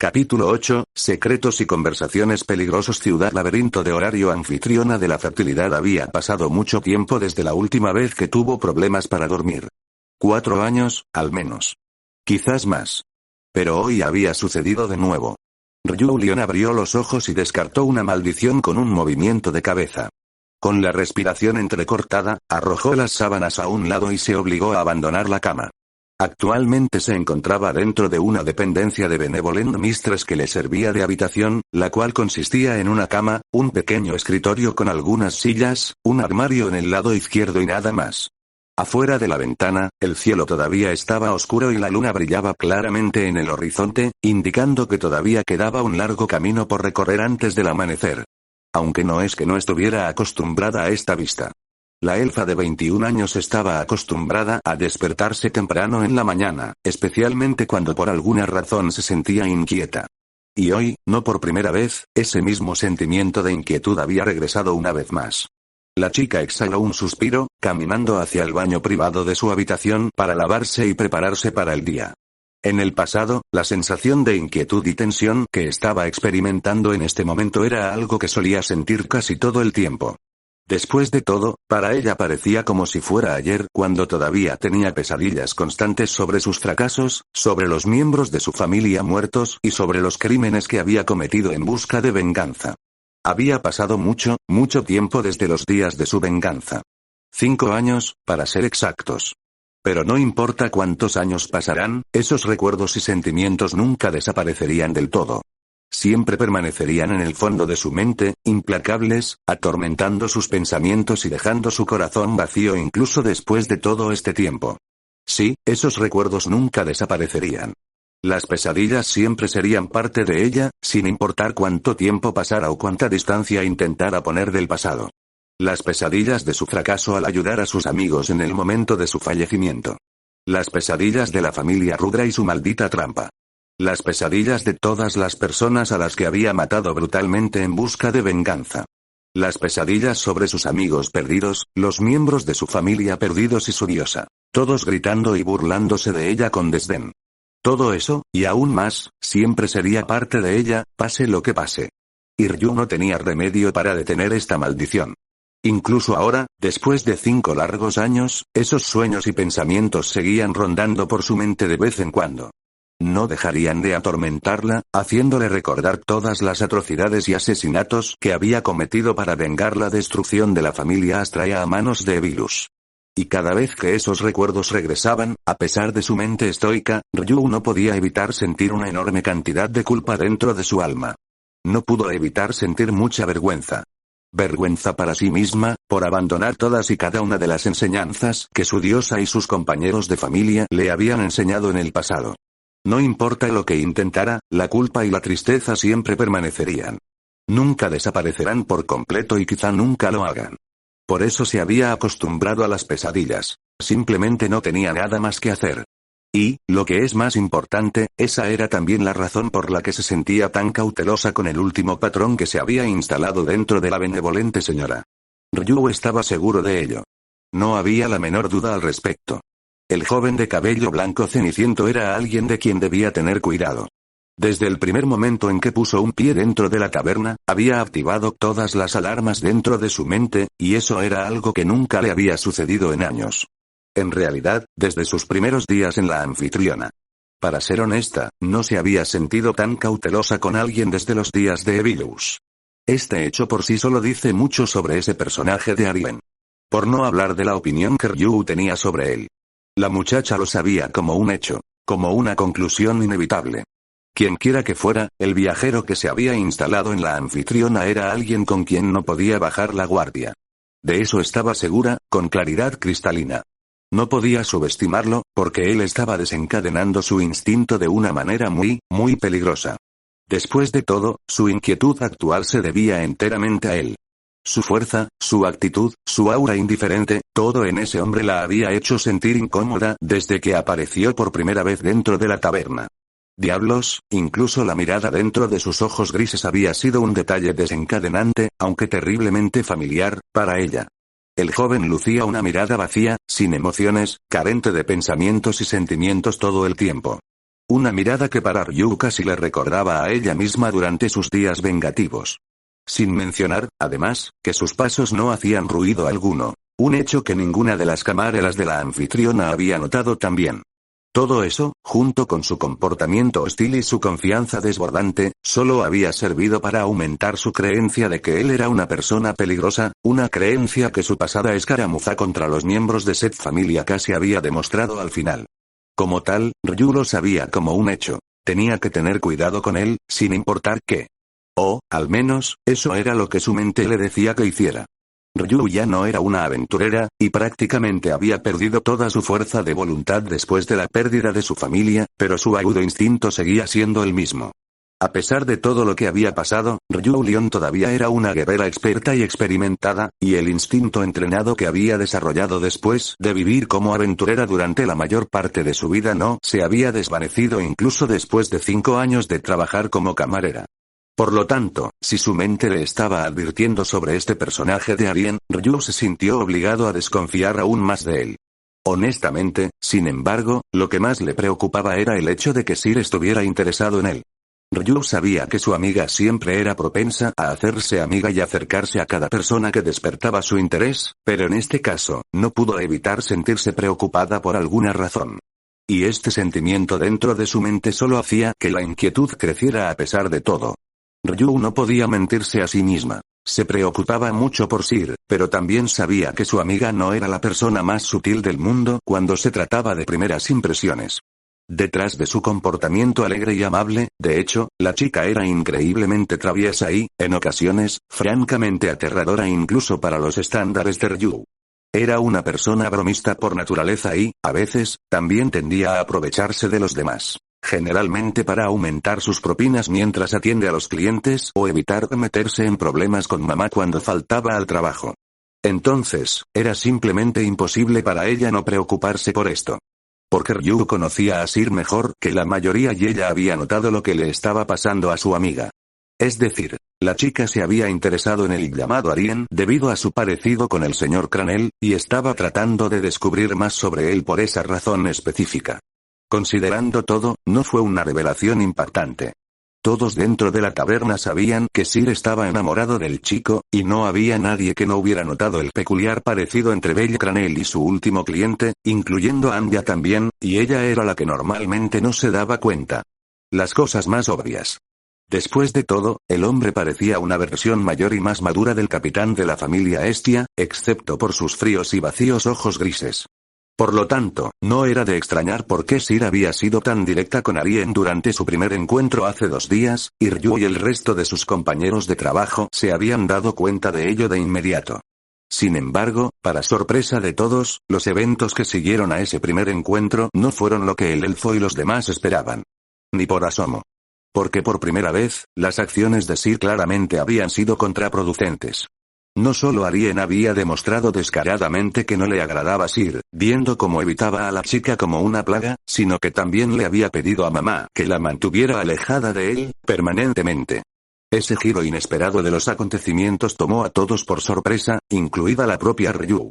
Capítulo 8, Secretos y conversaciones peligrosos. Ciudad laberinto de Horario. Anfitriona de la fertilidad. Había pasado mucho tiempo desde la última vez que tuvo problemas para dormir. 4 años, al menos. Quizás más. Pero hoy había sucedido de nuevo. Ryu Lion abrió los ojos y descartó una maldición con un movimiento de cabeza. Con la respiración entrecortada, arrojó las sábanas a un lado y se obligó a abandonar la cama. Actualmente se encontraba dentro de una dependencia de Benevolent Mistress que le servía de habitación, la cual consistía en una cama, un pequeño escritorio con algunas sillas, un armario en el lado izquierdo y nada más. Afuera de la ventana, el cielo todavía estaba oscuro y la luna brillaba claramente en el horizonte, indicando que todavía quedaba un largo camino por recorrer antes del amanecer. Aunque no es que no estuviera acostumbrada a esta vista. La elfa de 21 años estaba acostumbrada a despertarse temprano en la mañana, especialmente cuando por alguna razón se sentía inquieta. Y hoy, no por primera vez, ese mismo sentimiento de inquietud había regresado una vez más. La chica exhaló un suspiro, caminando hacia el baño privado de su habitación para lavarse y prepararse para el día. En el pasado, la sensación de inquietud y tensión que estaba experimentando en este momento era algo que solía sentir casi todo el tiempo. Después de todo, para ella parecía como si fuera ayer cuando todavía tenía pesadillas constantes sobre sus fracasos, sobre los miembros de su familia muertos y sobre los crímenes que había cometido en busca de venganza. Había pasado mucho, mucho tiempo desde los días de su venganza. 5 años, para ser exactos. Pero no importa cuántos años pasarán, esos recuerdos y sentimientos nunca desaparecerían del todo. Siempre permanecerían en el fondo de su mente, implacables, atormentando sus pensamientos y dejando su corazón vacío incluso después de todo este tiempo. Sí, esos recuerdos nunca desaparecerían. Las pesadillas siempre serían parte de ella, sin importar cuánto tiempo pasara o cuánta distancia intentara poner del pasado. Las pesadillas de su fracaso al ayudar a sus amigos en el momento de su fallecimiento. Las pesadillas de la familia Rudra y su maldita trampa. Las pesadillas de todas las personas a las que había matado brutalmente en busca de venganza. Las pesadillas sobre sus amigos perdidos, los miembros de su familia perdidos y su diosa. Todos gritando y burlándose de ella con desdén. Todo eso, y aún más, siempre sería parte de ella, pase lo que pase. Y Ryu no tenía remedio para detener esta maldición. Incluso ahora, después de 5 largos años, esos sueños y pensamientos seguían rondando por su mente de vez en cuando. No dejarían de atormentarla, haciéndole recordar todas las atrocidades y asesinatos que había cometido para vengar la destrucción de la familia Astraea a manos de Evilus. Y cada vez que esos recuerdos regresaban, a pesar de su mente estoica, Ryu no podía evitar sentir una enorme cantidad de culpa dentro de su alma. No pudo evitar sentir mucha vergüenza. Vergüenza para sí misma, por abandonar todas y cada una de las enseñanzas que su diosa y sus compañeros de familia le habían enseñado en el pasado. No importa lo que intentara, la culpa y la tristeza siempre permanecerían. Nunca desaparecerán por completo y quizá nunca lo hagan. Por eso se había acostumbrado a las pesadillas. Simplemente no tenía nada más que hacer. Y, lo que es más importante, esa era también la razón por la que se sentía tan cautelosa con el último patrón que se había instalado dentro de la benevolente señora. Ryu estaba seguro de ello. No había la menor duda al respecto. El joven de cabello blanco ceniciento era alguien de quien debía tener cuidado. Desde el primer momento en que puso un pie dentro de la taberna, había activado todas las alarmas dentro de su mente, y eso era algo que nunca le había sucedido en años. En realidad, desde sus primeros días en la anfitriona. Para ser honesta, no se había sentido tan cautelosa con alguien desde los días de Evilus. Este hecho por sí solo dice mucho sobre ese personaje de Arien. Por no hablar de la opinión que Ryu tenía sobre él. La muchacha lo sabía como un hecho, como una conclusión inevitable. Quienquiera que fuera, el viajero que se había instalado en la anfitriona era alguien con quien no podía bajar la guardia. De eso estaba segura, con claridad cristalina. No podía subestimarlo, porque él estaba desencadenando su instinto de una manera muy, muy peligrosa. Después de todo, su inquietud actual se debía enteramente a él. Su fuerza, su actitud, su aura indiferente, todo en ese hombre la había hecho sentir incómoda desde que apareció por primera vez dentro de la taberna. Diablos, incluso la mirada dentro de sus ojos grises había sido un detalle desencadenante, aunque terriblemente familiar, para ella. El joven lucía una mirada vacía, sin emociones, carente de pensamientos y sentimientos todo el tiempo. Una mirada que para Ryu casi le recordaba a ella misma durante sus días vengativos. Sin mencionar, además, que sus pasos no hacían ruido alguno. Un hecho que ninguna de las camareras de la anfitriona había notado también. Todo eso, junto con su comportamiento hostil y su confianza desbordante, solo había servido para aumentar su creencia de que él era una persona peligrosa, una creencia que su pasada escaramuza contra los miembros de Set Familia casi había demostrado al final. Como tal, Ryu lo sabía como un hecho. Tenía que tener cuidado con él, sin importar qué. O, al menos, eso era lo que su mente le decía que hiciera. Ryu ya no era una aventurera, y prácticamente había perdido toda su fuerza de voluntad después de la pérdida de su familia, pero su agudo instinto seguía siendo el mismo. A pesar de todo lo que había pasado, Ryu Leon todavía era una guerrera experta y experimentada, y el instinto entrenado que había desarrollado después de vivir como aventurera durante la mayor parte de su vida no se había desvanecido incluso después de 5 años de trabajar como camarera. Por lo tanto, si su mente le estaba advirtiendo sobre este personaje de Arien, Ryu se sintió obligado a desconfiar aún más de él. Honestamente, sin embargo, lo que más le preocupaba era el hecho de que Sir estuviera interesado en él. Ryu sabía que su amiga siempre era propensa a hacerse amiga y acercarse a cada persona que despertaba su interés, pero en este caso, no pudo evitar sentirse preocupada por alguna razón. Y este sentimiento dentro de su mente solo hacía que la inquietud creciera a pesar de todo. Ryu no podía mentirse a sí misma. Se preocupaba mucho por Sir, pero también sabía que su amiga no era la persona más sutil del mundo cuando se trataba de primeras impresiones. Detrás de su comportamiento alegre y amable, de hecho, la chica era increíblemente traviesa y, en ocasiones, francamente aterradora incluso para los estándares de Ryu. Era una persona bromista por naturaleza y, a veces, también tendía a aprovecharse de los demás. Generalmente para aumentar sus propinas mientras atiende a los clientes o evitar meterse en problemas con mamá cuando faltaba al trabajo. Entonces, era simplemente imposible para ella no preocuparse por esto. Porque Ryu conocía a Sir mejor que la mayoría y ella había notado lo que le estaba pasando a su amiga. Es decir, la chica se había interesado en el llamado Arien debido a su parecido con el señor Cranel, y estaba tratando de descubrir más sobre él por esa razón específica. Considerando todo, no fue una revelación impactante. Todos dentro de la taberna sabían que Sir estaba enamorado del chico, y no había nadie que no hubiera notado el peculiar parecido entre Belle Cranel y su último cliente, incluyendo a Anya también, y ella era la que normalmente no se daba cuenta. Las cosas más obvias. Después de todo, el hombre parecía una versión mayor y más madura del capitán de la familia Estia, excepto por sus fríos y vacíos ojos grises. Por lo tanto, no era de extrañar por qué Sir había sido tan directa con Arien durante su primer encuentro hace 2 días, y Ryu y el resto de sus compañeros de trabajo se habían dado cuenta de ello de inmediato. Sin embargo, para sorpresa de todos, los eventos que siguieron a ese primer encuentro no fueron lo que el elfo y los demás esperaban. Ni por asomo. Porque por primera vez, las acciones de Sir claramente habían sido contraproducentes. No solo Arien había demostrado descaradamente que no le agradaba Sir, viendo cómo evitaba a la chica como una plaga, sino que también le había pedido a mamá que la mantuviera alejada de él, permanentemente. Ese giro inesperado de los acontecimientos tomó a todos por sorpresa, incluida la propia Ryu.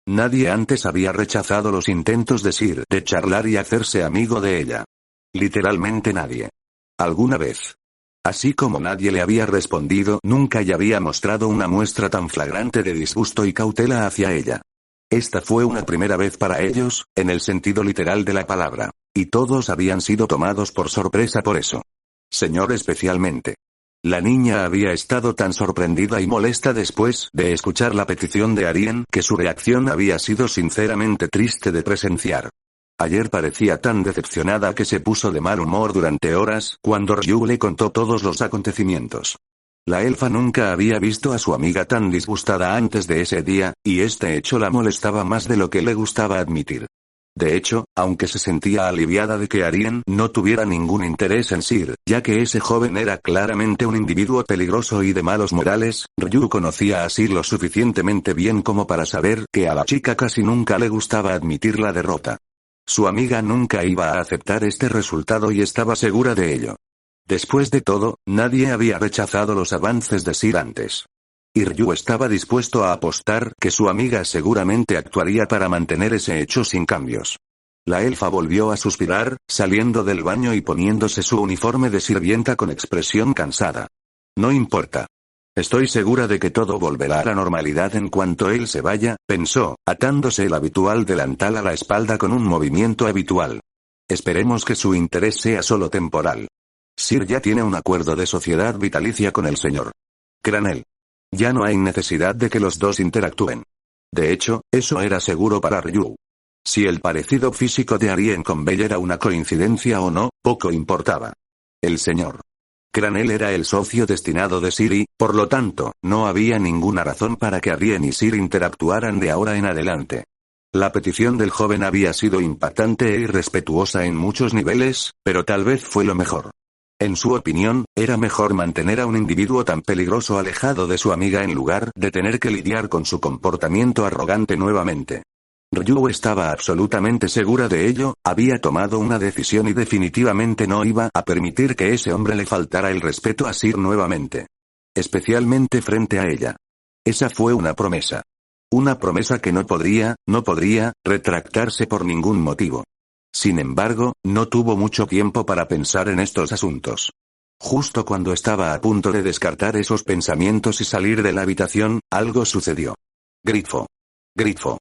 Nadie antes había rechazado los intentos de Sir de charlar y hacerse amigo de ella. Literalmente nadie. ¿Alguna vez? Así como nadie le había respondido nunca y había mostrado una muestra tan flagrante de disgusto y cautela hacia ella. Esta fue una primera vez para ellos, en el sentido literal de la palabra. Y todos habían sido tomados por sorpresa por eso. Señor especialmente. La niña había estado tan sorprendida y molesta después de escuchar la petición de Arien que su reacción había sido sinceramente triste de presenciar. Ayer parecía tan decepcionada que se puso de mal humor durante horas cuando Ryu le contó todos los acontecimientos. La elfa nunca había visto a su amiga tan disgustada antes de ese día, y este hecho la molestaba más de lo que le gustaba admitir. De hecho, aunque se sentía aliviada de que Arien no tuviera ningún interés en Sir, ya que ese joven era claramente un individuo peligroso y de malos modales, Ryu conocía a Sir lo suficientemente bien como para saber que a la chica casi nunca le gustaba admitir la derrota. Su amiga nunca iba a aceptar este resultado y estaba segura de ello. Después de todo, nadie había rechazado los avances de Sir antes. Y Ryu estaba dispuesto a apostar que su amiga seguramente actuaría para mantener ese hecho sin cambios. La elfa volvió a suspirar, saliendo del baño y poniéndose su uniforme de sirvienta con expresión cansada. No importa. Estoy segura de que todo volverá a la normalidad en cuanto él se vaya, pensó, atándose el habitual delantal a la espalda con un movimiento habitual. Esperemos que su interés sea solo temporal. Sir ya tiene un acuerdo de sociedad vitalicia con el señor Cranel. Ya no hay necesidad de que los dos interactúen. De hecho, eso era seguro para Ryu. Si el parecido físico de Arien con Belle era una coincidencia o no, poco importaba. El señor Cranel era el socio destinado de Siri, por lo tanto, no había ninguna razón para que Arien y Siri interactuaran de ahora en adelante. La petición del joven había sido impactante e irrespetuosa en muchos niveles, pero tal vez fue lo mejor. En su opinión, era mejor mantener a un individuo tan peligroso alejado de su amiga en lugar de tener que lidiar con su comportamiento arrogante nuevamente. Ryu estaba absolutamente segura de ello, había tomado una decisión y definitivamente no iba a permitir que ese hombre le faltara el respeto a Sir nuevamente. Especialmente frente a ella. Esa fue una promesa. Una promesa que no podría retractarse por ningún motivo. Sin embargo, no tuvo mucho tiempo para pensar en estos asuntos. Justo cuando estaba a punto de descartar esos pensamientos y salir de la habitación, algo sucedió. Grifo. Grifo.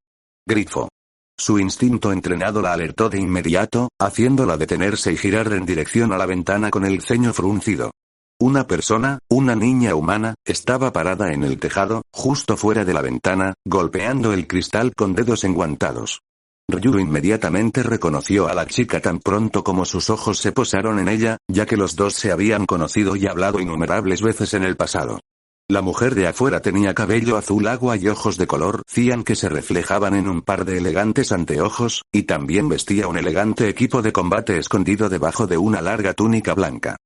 Grifo. Su instinto entrenado la alertó de inmediato, haciéndola detenerse y girar en dirección a la ventana con el ceño fruncido. Una persona, una niña humana, estaba parada en el tejado, justo fuera de la ventana, golpeando el cristal con dedos enguantados. Ryu inmediatamente reconoció a la chica tan pronto como sus ojos se posaron en ella, ya que los dos se habían conocido y hablado innumerables veces en el pasado. La mujer de afuera tenía cabello azul agua y ojos de color cian que se reflejaban en un par de elegantes anteojos, y también vestía un elegante equipo de combate escondido debajo de una larga túnica blanca.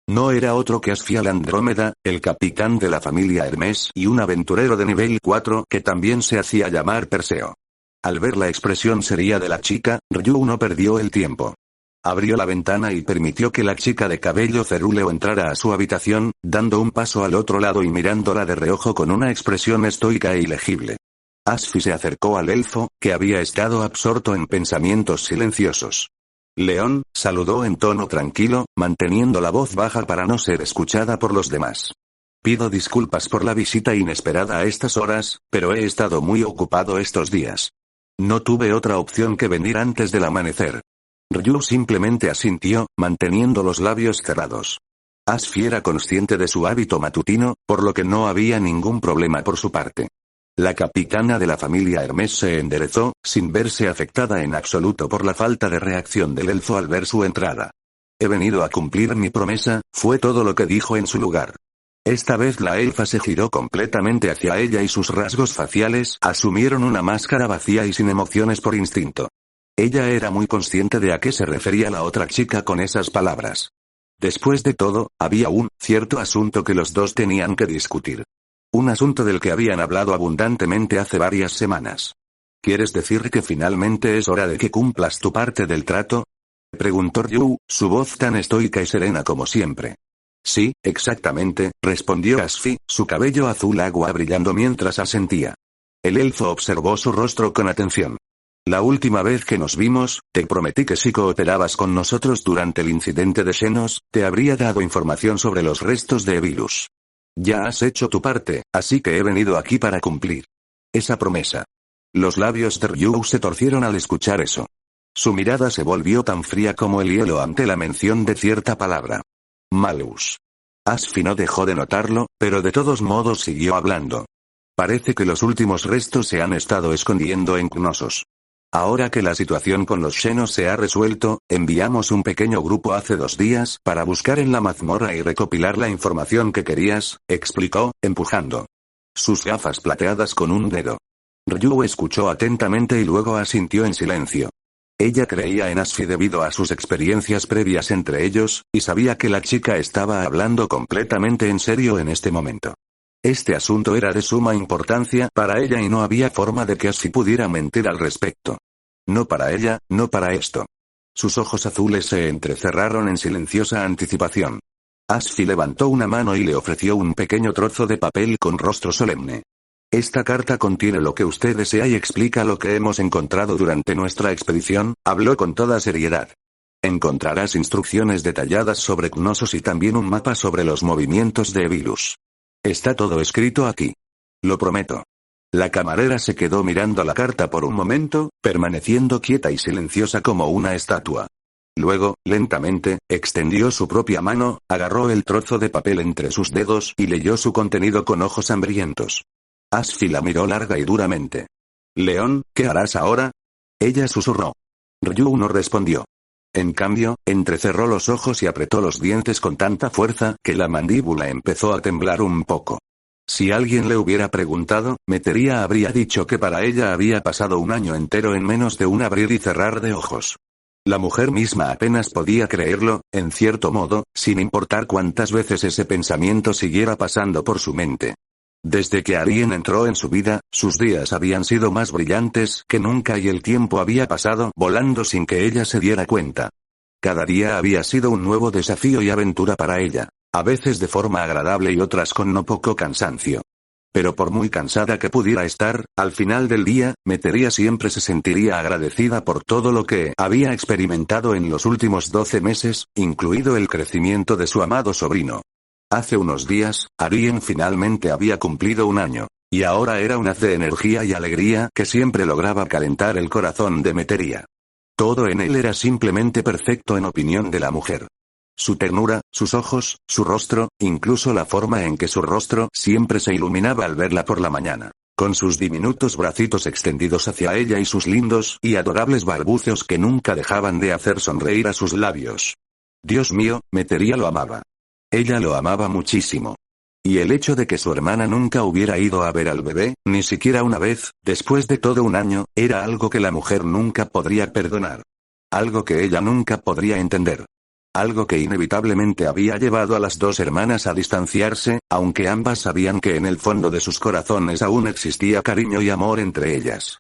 No era otro que Asfial Andrómeda, el capitán de la familia Hermes y un aventurero de nivel 4 que también se hacía llamar Perseo. Al ver la expresión seria de la chica, Ryu no perdió el tiempo. Abrió la ventana y permitió que la chica de cabello cerúleo entrara a su habitación, dando un paso al otro lado y mirándola de reojo con una expresión estoica e ilegible. Asfi se acercó al elfo, que había estado absorto en pensamientos silenciosos. León, saludó en tono tranquilo, manteniendo la voz baja para no ser escuchada por los demás. Pido disculpas por la visita inesperada a estas horas, pero he estado muy ocupado estos días. No tuve otra opción que venir antes del amanecer. Ryu simplemente asintió, manteniendo los labios cerrados. Asfi era consciente de su hábito matutino, por lo que no había ningún problema por su parte. La capitana de la familia Hermes se enderezó, sin verse afectada en absoluto por la falta de reacción del elfo al ver su entrada. He venido a cumplir mi promesa, fue todo lo que dijo en su lugar. Esta vez la elfa se giró completamente hacia ella y sus rasgos faciales asumieron una máscara vacía y sin emociones por instinto. Ella era muy consciente de a qué se refería la otra chica con esas palabras. Después de todo, había un cierto asunto que los dos tenían que discutir. Un asunto del que habían hablado abundantemente hace varias semanas. ¿Quieres decir que finalmente es hora de que cumplas tu parte del trato? Preguntó Ryu, su voz tan estoica y serena como siempre. Sí, exactamente, respondió Asfi, su cabello azul agua brillando mientras asentía. El elfo observó su rostro con atención. La última vez que nos vimos, te prometí que si cooperabas con nosotros durante el incidente de Xenos, te habría dado información sobre los restos de Evilus. Ya has hecho tu parte, así que he venido aquí para cumplir esa promesa. Los labios de Ryu se torcieron al escuchar eso. Su mirada se volvió tan fría como el hielo ante la mención de cierta palabra. Malus. Asfi no dejó de notarlo, pero de todos modos siguió hablando. Parece que los últimos restos se han estado escondiendo en Knossos. Ahora que la situación con los Xenos se ha resuelto, enviamos un pequeño grupo hace 2 días para buscar en la mazmorra y recopilar la información que querías, explicó, empujando sus gafas plateadas con un dedo. Ryu escuchó atentamente y luego asintió en silencio. Ella creía en Asfi debido a sus experiencias previas entre ellos, y sabía que la chica estaba hablando completamente en serio en este momento. Este asunto era de suma importancia para ella y no había forma de que Asfi pudiera mentir al respecto. No para ella, no para esto. Sus ojos azules se entrecerraron en silenciosa anticipación. Asfi levantó una mano y le ofreció un pequeño trozo de papel con rostro solemne. Esta carta contiene lo que usted desea y explica lo que hemos encontrado durante nuestra expedición, habló con toda seriedad. Encontrarás instrucciones detalladas sobre Knossos y también un mapa sobre los movimientos de Evilus. Está todo escrito aquí. Lo prometo. La camarera se quedó mirando la carta por un momento, permaneciendo quieta y silenciosa como una estatua. Luego, lentamente, extendió su propia mano, agarró el trozo de papel entre sus dedos y leyó su contenido con ojos hambrientos. Asfi la miró larga y duramente. «León, ¿qué harás ahora?» Ella susurró. Ryu no respondió. En cambio, entrecerró los ojos y apretó los dientes con tanta fuerza que la mandíbula empezó a temblar un poco. Si alguien le hubiera preguntado, Metería habría dicho que para ella había pasado un año entero en menos de un abrir y cerrar de ojos. La mujer misma apenas podía creerlo, en cierto modo, sin importar cuántas veces ese pensamiento siguiera pasando por su mente. Desde que Arien entró en su vida, sus días habían sido más brillantes que nunca y el tiempo había pasado volando sin que ella se diera cuenta. Cada día había sido un nuevo desafío y aventura para ella, a veces de forma agradable y otras con no poco cansancio. Pero por muy cansada que pudiera estar, al final del día, Metería siempre se sentiría agradecida por todo lo que había experimentado en los últimos 12 meses, incluido el crecimiento de su amado sobrino. Hace unos días, Arien finalmente había cumplido un año, y ahora era un haz de energía y alegría que siempre lograba calentar el corazón de Metería. Todo en él era simplemente perfecto en opinión de la mujer. Su ternura, sus ojos, su rostro, incluso la forma en que su rostro siempre se iluminaba al verla por la mañana, con sus diminutos bracitos extendidos hacia ella y sus lindos y adorables balbuceos que nunca dejaban de hacer sonreír a sus labios. Dios mío, Metería lo amaba. Ella lo amaba muchísimo. Y el hecho de que su hermana nunca hubiera ido a ver al bebé, ni siquiera una vez, después de todo un año, era algo que la mujer nunca podría perdonar. Algo que ella nunca podría entender. Algo que inevitablemente había llevado a las dos hermanas a distanciarse, aunque ambas sabían que en el fondo de sus corazones aún existía cariño y amor entre ellas.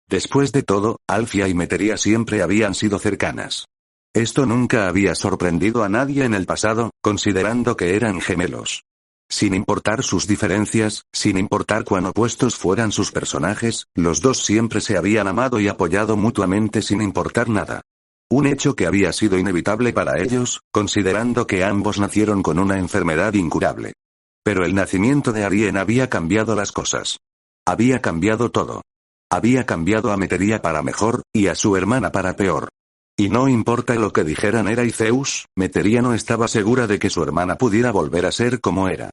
Después de todo, Alfia y Metería siempre habían sido cercanas. Esto nunca había sorprendido a nadie en el pasado, considerando que eran gemelos. Sin importar sus diferencias, sin importar cuán opuestos fueran sus personajes, los dos siempre se habían amado y apoyado mutuamente sin importar nada. Un hecho que había sido inevitable para ellos, considerando que ambos nacieron con una enfermedad incurable. Pero el nacimiento de Arien había cambiado las cosas. Había cambiado todo. Había cambiado a Metería para mejor, y a su hermana para peor. Y no importa lo que dijeran Hera y Zeus, Metería no estaba segura de que su hermana pudiera volver a ser como era.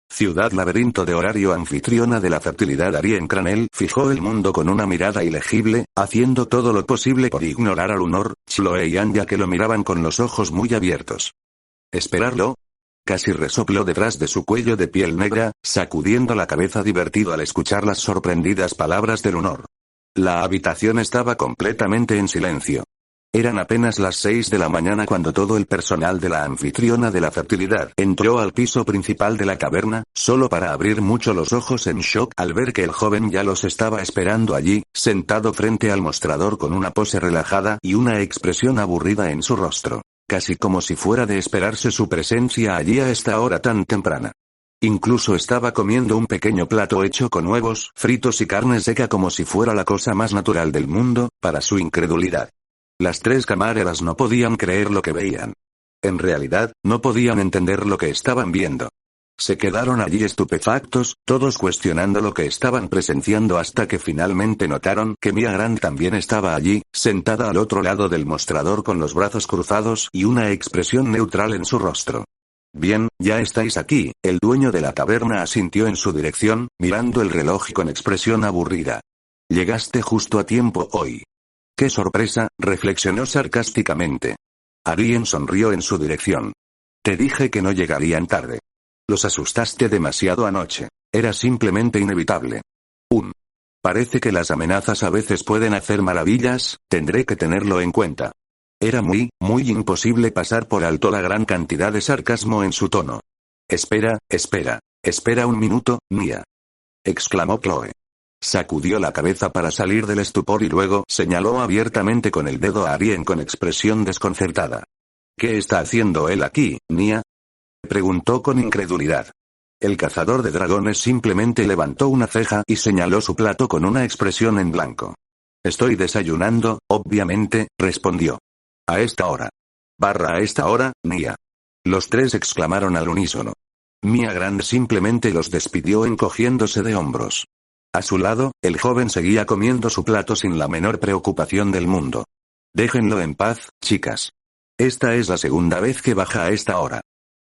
Ciudad laberinto de horario anfitriona de la fertilidad. Arien Cranel fijó el mundo con una mirada ilegible, haciendo todo lo posible por ignorar a Lunor, Chloe y Anya que lo miraban con los ojos muy abiertos. ¿Esperarlo? Casi resopló detrás de su cuello de piel negra, sacudiendo la cabeza divertido al escuchar las sorprendidas palabras de Lunor. La habitación estaba completamente en silencio. Eran apenas las 6 de la mañana cuando todo el personal de la anfitriona de la fertilidad entró al piso principal de la caverna, solo para abrir mucho los ojos en shock al ver que el joven ya los estaba esperando allí, sentado frente al mostrador con una pose relajada y una expresión aburrida en su rostro, casi como si fuera de esperarse su presencia allí a esta hora tan temprana. Incluso estaba comiendo un pequeño plato hecho con huevos fritos y carne seca como si fuera la cosa más natural del mundo, para su incredulidad. Las tres camareras no podían creer lo que veían. En realidad, no podían entender lo que estaban viendo. Se quedaron allí estupefactos, todos cuestionando lo que estaban presenciando hasta que finalmente notaron que Mia Grant también estaba allí, sentada al otro lado del mostrador con los brazos cruzados y una expresión neutral en su rostro. Bien, ya estáis aquí, el dueño de la taberna asintió en su dirección, mirando el reloj con expresión aburrida. Llegaste justo a tiempo hoy. ¡Qué sorpresa!, reflexionó sarcásticamente. Arien sonrió en su dirección. Te dije que no llegarían tarde. Los asustaste demasiado anoche. Era simplemente inevitable. Parece que las amenazas a veces pueden hacer maravillas, tendré que tenerlo en cuenta. Era muy imposible pasar por alto la gran cantidad de sarcasmo en su tono. Espera un minuto, Mia. Exclamó Chloe. Sacudió la cabeza para salir del estupor y luego señaló abiertamente con el dedo a Arien con expresión desconcertada. ¿Qué está haciendo él aquí, Mia? Preguntó con incredulidad. El cazador de dragones simplemente levantó una ceja y señaló su plato con una expresión en blanco. Estoy desayunando, obviamente, respondió. A esta hora. A esta hora, Nia. Los tres exclamaron al unísono. Mia Grande simplemente los despidió encogiéndose de hombros. A su lado, el joven seguía comiendo su plato sin la menor preocupación del mundo. Déjenlo en paz, chicas. Esta es la segunda vez que baja a esta hora.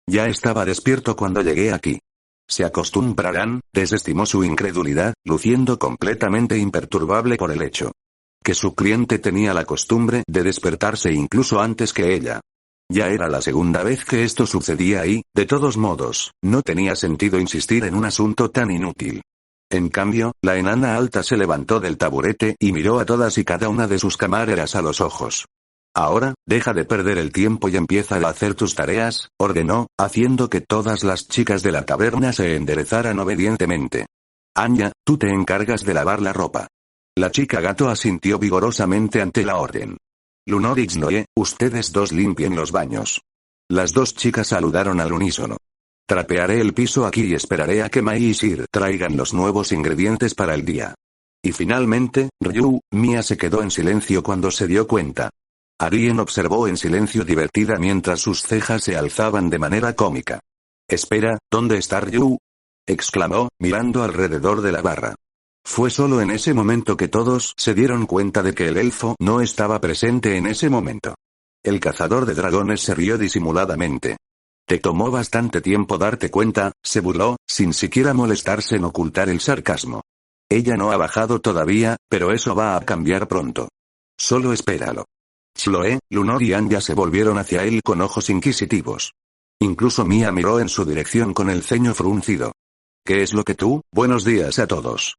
Ya estaba despierto cuando llegué aquí. Se acostumbrarán, desestimó su incredulidad, luciendo completamente imperturbable por el hecho que su cliente tenía la costumbre de despertarse incluso antes que ella. Ya era la segunda vez que esto sucedía y, de todos modos, no tenía sentido insistir en un asunto tan inútil. En cambio, la enana alta se levantó del taburete y miró a todas y cada una de sus camareras a los ojos. Ahora, deja de perder el tiempo y empieza a hacer tus tareas, ordenó, haciendo que todas las chicas de la taberna se enderezaran obedientemente. Anya, tú te encargas de lavar la ropa. La chica gato asintió vigorosamente ante la orden. Lunor y Xnoe, ustedes dos limpien los baños. Las dos chicas saludaron al unísono. Trapearé el piso aquí y esperaré a que Mai y Sir traigan los nuevos ingredientes para el día. Y finalmente, Ryu, Mia se quedó en silencio cuando se dio cuenta. Arien observó en silencio divertida mientras sus cejas se alzaban de manera cómica. Espera, ¿dónde está Ryu? Exclamó, mirando alrededor de la barra. Fue solo en ese momento que todos se dieron cuenta de que el elfo no estaba presente en ese momento. El cazador de dragones se rió disimuladamente. Te tomó bastante tiempo darte cuenta, se burló, sin siquiera molestarse en ocultar el sarcasmo. Ella no ha bajado todavía, pero eso va a cambiar pronto. Solo espéralo. Chloe, Lunor y Anya se volvieron hacia él con ojos inquisitivos. Incluso Mia miró en su dirección con el ceño fruncido. ¿Qué es lo que tú? Buenos días a todos.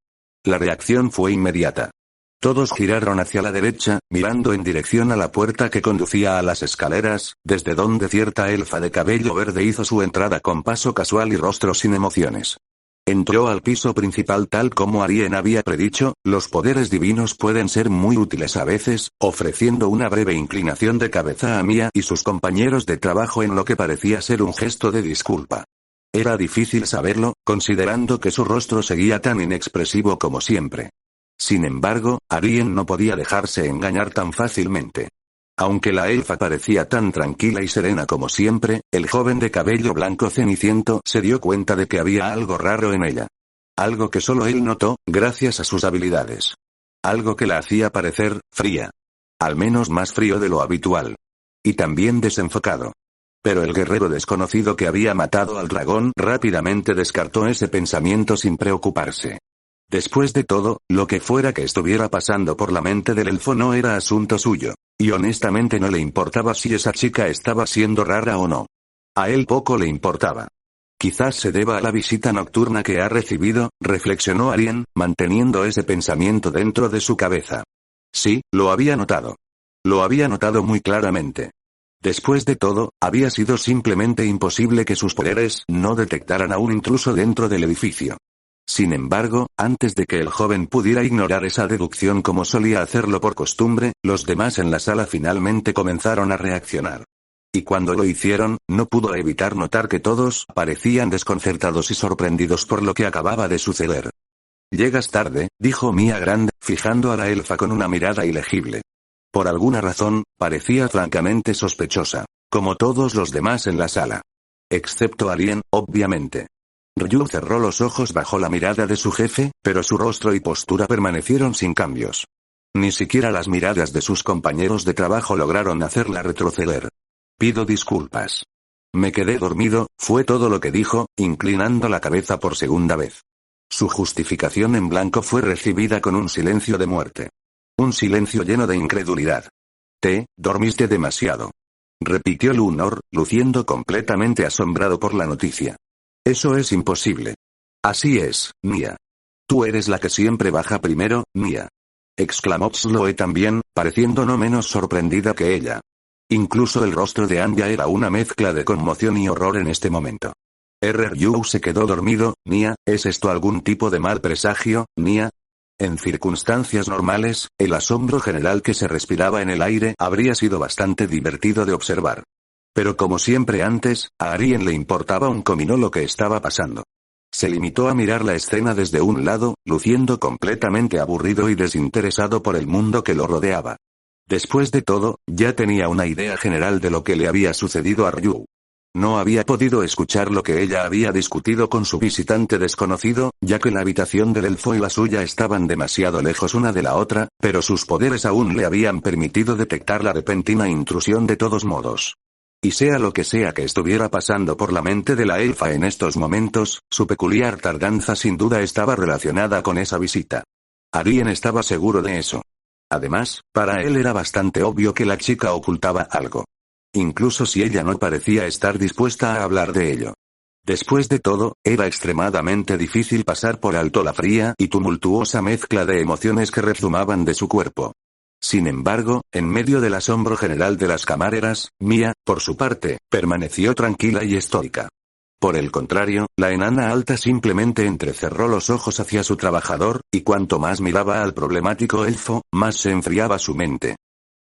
La reacción fue inmediata. Todos giraron hacia la derecha, mirando en dirección a la puerta que conducía a las escaleras, desde donde cierta elfa de cabello verde hizo su entrada con paso casual y rostro sin emociones. Entró al piso principal tal como Arien había predicho, los poderes divinos pueden ser muy útiles a veces, ofreciendo una breve inclinación de cabeza a Mia y sus compañeros de trabajo en lo que parecía ser un gesto de disculpa. Era difícil saberlo, considerando que su rostro seguía tan inexpresivo como siempre. Sin embargo, Arien no podía dejarse engañar tan fácilmente. Aunque la elfa parecía tan tranquila y serena como siempre, el joven de cabello blanco ceniciento se dio cuenta de que había algo raro en ella. Algo que solo él notó, gracias a sus habilidades. Algo que la hacía parecer fría. Al menos más frío de lo habitual. Y también desenfocado. Pero el guerrero desconocido que había matado al dragón rápidamente descartó ese pensamiento sin preocuparse. Después de todo, lo que fuera que estuviera pasando por la mente del elfo no era asunto suyo, y honestamente no le importaba si esa chica estaba siendo rara o no. A él poco le importaba. Quizás se deba a la visita nocturna que ha recibido, reflexionó Arien, manteniendo ese pensamiento dentro de su cabeza. Sí, lo había notado. Lo había notado muy claramente. Después de todo, había sido simplemente imposible que sus poderes no detectaran a un intruso dentro del edificio. Sin embargo, antes de que el joven pudiera ignorar esa deducción como solía hacerlo por costumbre, los demás en la sala finalmente comenzaron a reaccionar. Y cuando lo hicieron, no pudo evitar notar que todos parecían desconcertados y sorprendidos por lo que acababa de suceder. Llegas tarde, dijo Mia Grande, fijando a la elfa con una mirada ilegible. Por alguna razón, parecía francamente sospechosa, como todos los demás en la sala. Excepto Arien, obviamente. Ryu cerró los ojos bajo la mirada de su jefe, pero su rostro y postura permanecieron sin cambios. Ni siquiera las miradas de sus compañeros de trabajo lograron hacerla retroceder. Pido disculpas. Me quedé dormido, fue todo lo que dijo, inclinando la cabeza por segunda vez. Su justificación en blanco fue recibida con un silencio de muerte. Un silencio lleno de incredulidad. Dormiste demasiado. Repitió Lunor, luciendo completamente asombrado por la noticia. Eso es imposible. Así es, Mia. Tú eres la que siempre baja primero, Mia. Exclamó Chloe también, pareciendo no menos sorprendida que ella. Incluso el rostro de Anya era una mezcla de conmoción y horror en este momento. Ryu se quedó dormido, Mia, ¿es esto algún tipo de mal presagio, Mia? En circunstancias normales, el asombro general que se respiraba en el aire habría sido bastante divertido de observar. Pero como siempre antes, a Arien le importaba un comino lo que estaba pasando. Se limitó a mirar la escena desde un lado, luciendo completamente aburrido y desinteresado por el mundo que lo rodeaba. Después de todo, ya tenía una idea general de lo que le había sucedido a Ryu. No había podido escuchar lo que ella había discutido con su visitante desconocido, ya que la habitación del elfo y la suya estaban demasiado lejos una de la otra, pero sus poderes aún le habían permitido detectar la repentina intrusión de todos modos. Y sea lo que sea que estuviera pasando por la mente de la elfa en estos momentos, su peculiar tardanza sin duda estaba relacionada con esa visita. Arien estaba seguro de eso. Además, para él era bastante obvio que la chica ocultaba algo. Incluso si ella no parecía estar dispuesta a hablar de ello. Después de todo, era extremadamente difícil pasar por alto la fría y tumultuosa mezcla de emociones que rezumaban de su cuerpo. Sin embargo, en medio del asombro general de las camareras, Mia, por su parte, permaneció tranquila y estoica. Por el contrario, la enana alta simplemente entrecerró los ojos hacia su trabajador, y cuanto más miraba al problemático elfo, más se enfriaba su mente.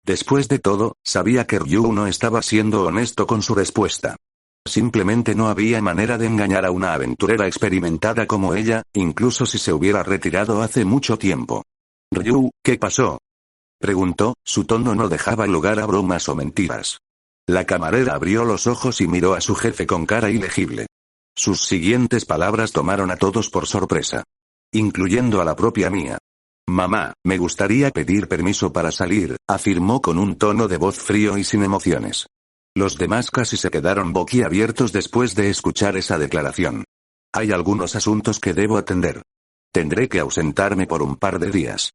Después de todo, sabía que Ryu no estaba siendo honesto con su respuesta. Simplemente no había manera de engañar a una aventurera experimentada como ella, incluso si se hubiera retirado hace mucho tiempo. «Ryu, ¿qué pasó?», preguntó, su tono no dejaba lugar a bromas o mentiras. La camarera abrió los ojos y miró a su jefe con cara ilegible. Sus siguientes palabras tomaron a todos por sorpresa. Incluyendo a la propia Mia. «Mamá, me gustaría pedir permiso para salir», afirmó con un tono de voz frío y sin emociones. Los demás casi se quedaron boquiabiertos después de escuchar esa declaración. «Hay algunos asuntos que debo atender. Tendré que ausentarme por un par de días».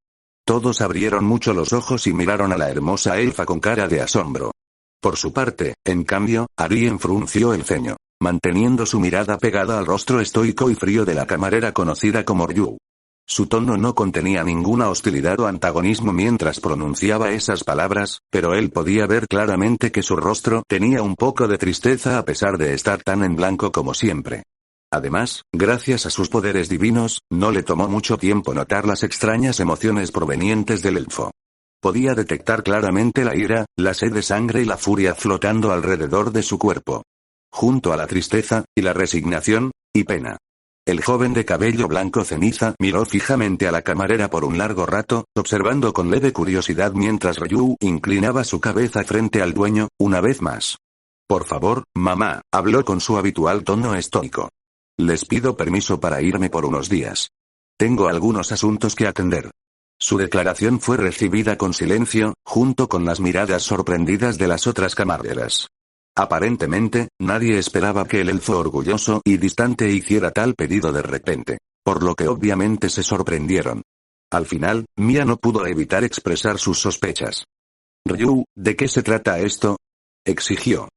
Todos abrieron mucho los ojos y miraron a la hermosa elfa con cara de asombro. Por su parte, en cambio, Arien frunció el ceño, manteniendo su mirada pegada al rostro estoico y frío de la camarera conocida como Ryu. Su tono no contenía ninguna hostilidad o antagonismo mientras pronunciaba esas palabras, pero él podía ver claramente que su rostro tenía un poco de tristeza a pesar de estar tan en blanco como siempre. Además, gracias a sus poderes divinos, no le tomó mucho tiempo notar las extrañas emociones provenientes del elfo. Podía detectar claramente la ira, la sed de sangre y la furia flotando alrededor de su cuerpo. Junto a la tristeza, y la resignación, y pena. El joven de cabello blanco ceniza miró fijamente a la camarera por un largo rato, observando con leve curiosidad mientras Ryu inclinaba su cabeza frente al dueño, una vez más. «Por favor, mamá», habló con su habitual tono estoico. «Les pido permiso para irme por unos días. Tengo algunos asuntos que atender». Su declaración fue recibida con silencio, junto con las miradas sorprendidas de las otras camareras. Aparentemente, nadie esperaba que el elfo orgulloso y distante hiciera tal pedido de repente, por lo que obviamente se sorprendieron. Al final, Mia no pudo evitar expresar sus sospechas. «Ryu, ¿de qué se trata esto?», exigió.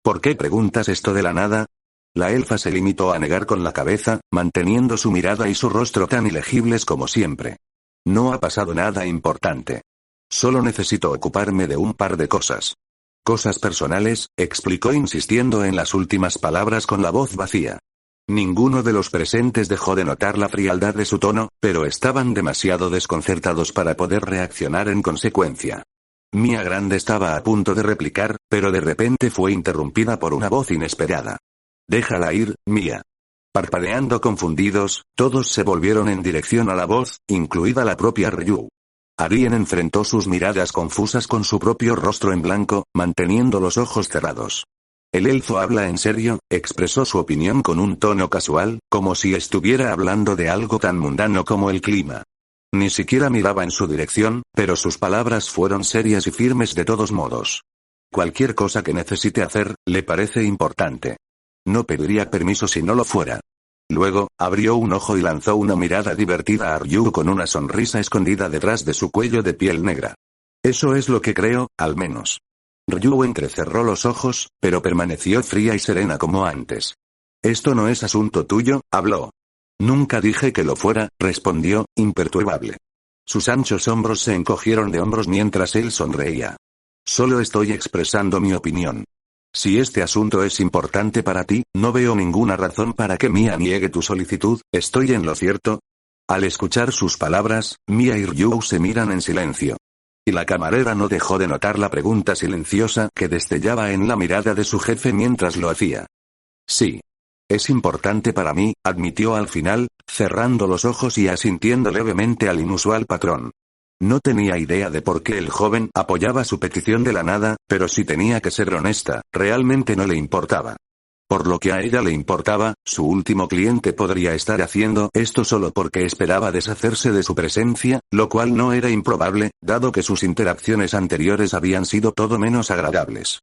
«¿Por qué preguntas esto de la nada?». La elfa se limitó a negar con la cabeza, manteniendo su mirada y su rostro tan ilegibles como siempre. «No ha pasado nada importante. Solo necesito ocuparme de un par de cosas». «Cosas personales», explicó insistiendo en las últimas palabras con la voz vacía. Ninguno de los presentes dejó de notar la frialdad de su tono, pero estaban demasiado desconcertados para poder reaccionar en consecuencia. Mia Grande estaba a punto de replicar, pero de repente fue interrumpida por una voz inesperada. «Déjala ir, Mia». Parpadeando confundidos, todos se volvieron en dirección a la voz, incluida la propia Ryu. Arien enfrentó sus miradas confusas con su propio rostro en blanco, manteniendo los ojos cerrados. «¿El elfo habla en serio?», expresó su opinión con un tono casual, como si estuviera hablando de algo tan mundano como el clima. Ni siquiera miraba en su dirección, pero sus palabras fueron serias y firmes de todos modos. «Cualquier cosa que necesite hacer, le parece importante. No pediría permiso si no lo fuera». Luego, abrió un ojo y lanzó una mirada divertida a Ryu con una sonrisa escondida detrás de su cuello de piel negra. «Eso es lo que creo, al menos». Ryu entrecerró los ojos, pero permaneció fría y serena como antes. «Esto no es asunto tuyo», habló. «Nunca dije que lo fuera», respondió, imperturbable. Sus anchos hombros se encogieron de hombros mientras él sonreía. «Solo estoy expresando mi opinión. Si este asunto es importante para ti, no veo ninguna razón para que Mia niegue tu solicitud, ¿estoy en lo cierto?». Al escuchar sus palabras, Mia y Ryu se miran en silencio. Y la camarera no dejó de notar la pregunta silenciosa que destellaba en la mirada de su jefe mientras lo hacía. «Sí. Es importante para mí, admitió al final, cerrando los ojos y asintiendo levemente al inusual patrón. No tenía idea de por qué el joven apoyaba su petición de la nada, pero si tenía que ser honesta, realmente no le importaba. Por lo que a ella le importaba, su último cliente podría estar haciendo esto solo porque esperaba deshacerse de su presencia, lo cual no era improbable, dado que sus interacciones anteriores habían sido todo menos agradables.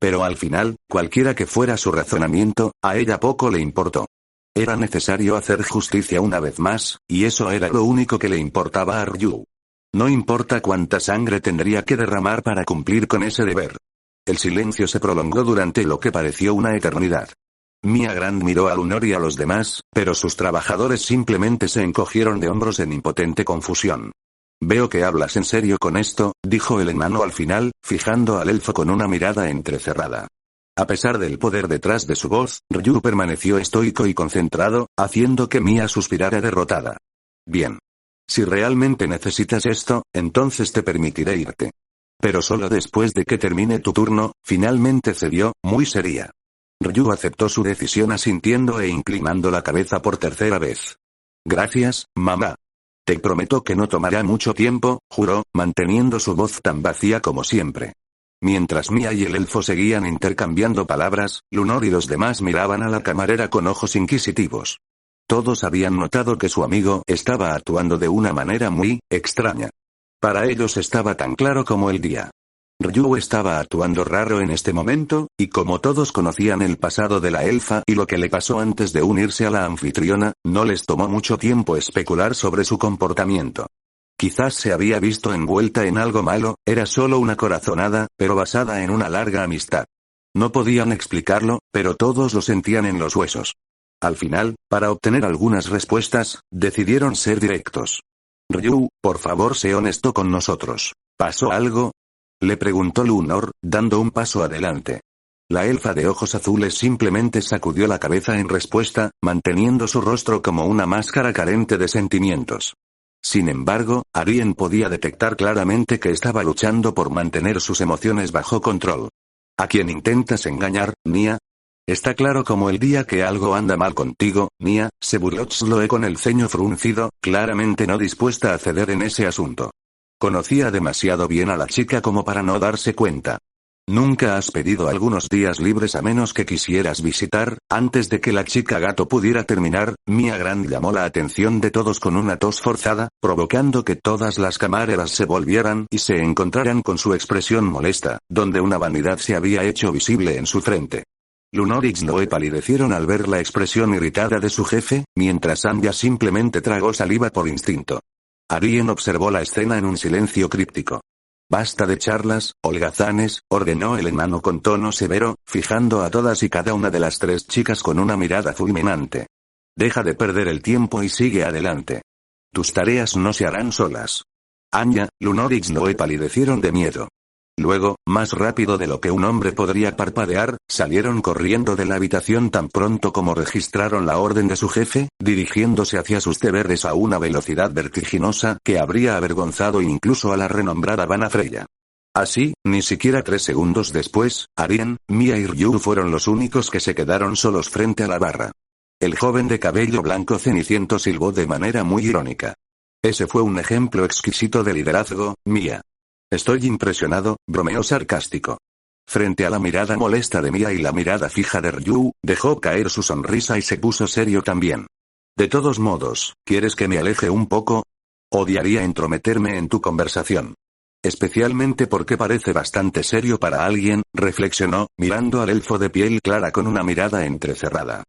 Pero al final, cualquiera que fuera su razonamiento, a ella poco le importó. Era necesario hacer justicia una vez más, y eso era lo único que le importaba a Ryu. No importa cuánta sangre tendría que derramar para cumplir con ese deber. El silencio se prolongó durante lo que pareció una eternidad. Mia Grand miró a Lunor y a los demás, pero sus trabajadores simplemente se encogieron de hombros en impotente confusión. Veo que hablas en serio con esto, dijo el enano al final, fijando al elfo con una mirada entrecerrada. A pesar del poder detrás de su voz, Ryu permaneció estoico y concentrado, haciendo que Mia suspirara derrotada. Bien. Si realmente necesitas esto, entonces te permitiré irte. Pero solo después de que termine tu turno, finalmente cedió, muy seria. Ryu aceptó su decisión asintiendo e inclinando la cabeza por tercera vez. Gracias, mamá. Te prometo que no tomará mucho tiempo, juró, manteniendo su voz tan vacía como siempre. Mientras Mia y el elfo seguían intercambiando palabras, Lunor y los demás miraban a la camarera con ojos inquisitivos. Todos habían notado que su amigo estaba actuando de una manera muy extraña. Para ellos estaba tan claro como el día. Ryu estaba actuando raro en este momento, y como todos conocían el pasado de la elfa y lo que le pasó antes de unirse a la anfitriona, no les tomó mucho tiempo especular sobre su comportamiento. Quizás se había visto envuelta en algo malo, era solo una corazonada, pero basada en una larga amistad. No podían explicarlo, pero todos lo sentían en los huesos. Al final, para obtener algunas respuestas, decidieron ser directos. Ryu, por favor sé honesto con nosotros. ¿Pasó algo? Le preguntó Lunor, dando un paso adelante. La elfa de ojos azules simplemente sacudió la cabeza en respuesta, manteniendo su rostro como una máscara carente de sentimientos. Sin embargo, Arien podía detectar claramente que estaba luchando por mantener sus emociones bajo control. ¿A quién intentas engañar, Nia? Está claro como el día que algo anda mal contigo, Nia, se burló Chloe con el ceño fruncido, claramente no dispuesta a ceder en ese asunto. Conocía demasiado bien a la chica como para no darse cuenta. ¿Nunca has pedido algunos días libres a menos que quisieras visitar? Antes de que la chica gato pudiera terminar, Mia Grand llamó la atención de todos con una tos forzada, provocando que todas las camareras se volvieran y se encontraran con su expresión molesta, donde una vanidad se había hecho visible en su frente. Lunor y Xnoe palidecieron al ver la expresión irritada de su jefe, mientras Anya simplemente tragó saliva por instinto. Arien observó la escena en un silencio críptico. Basta de charlas, holgazanes, ordenó el enano con tono severo, fijando a todas y cada una de las tres chicas con una mirada fulminante. Deja de perder el tiempo y sigue adelante. Tus tareas no se harán solas. Anya, Lunor y Xnoe palidecieron de miedo. Luego, más rápido de lo que un hombre podría parpadear, salieron corriendo de la habitación tan pronto como registraron la orden de su jefe, dirigiéndose hacia sus deberes a una velocidad vertiginosa que habría avergonzado incluso a la renombrada Vana Freya. Así, ni siquiera 3 segundos después, Arien, Mia y Ryu fueron los únicos que se quedaron solos frente a la barra. El joven de cabello blanco ceniciento silbó de manera muy irónica. Ese fue un ejemplo exquisito de liderazgo, Mia. Estoy impresionado, bromeó sarcástico. Frente a la mirada molesta de Mia y la mirada fija de Ryu, dejó caer su sonrisa y se puso serio también. De todos modos, ¿quieres que me aleje un poco? Odiaría entrometerme en tu conversación. Especialmente porque parece bastante serio para alguien, reflexionó, mirando al elfo de piel clara con una mirada entrecerrada.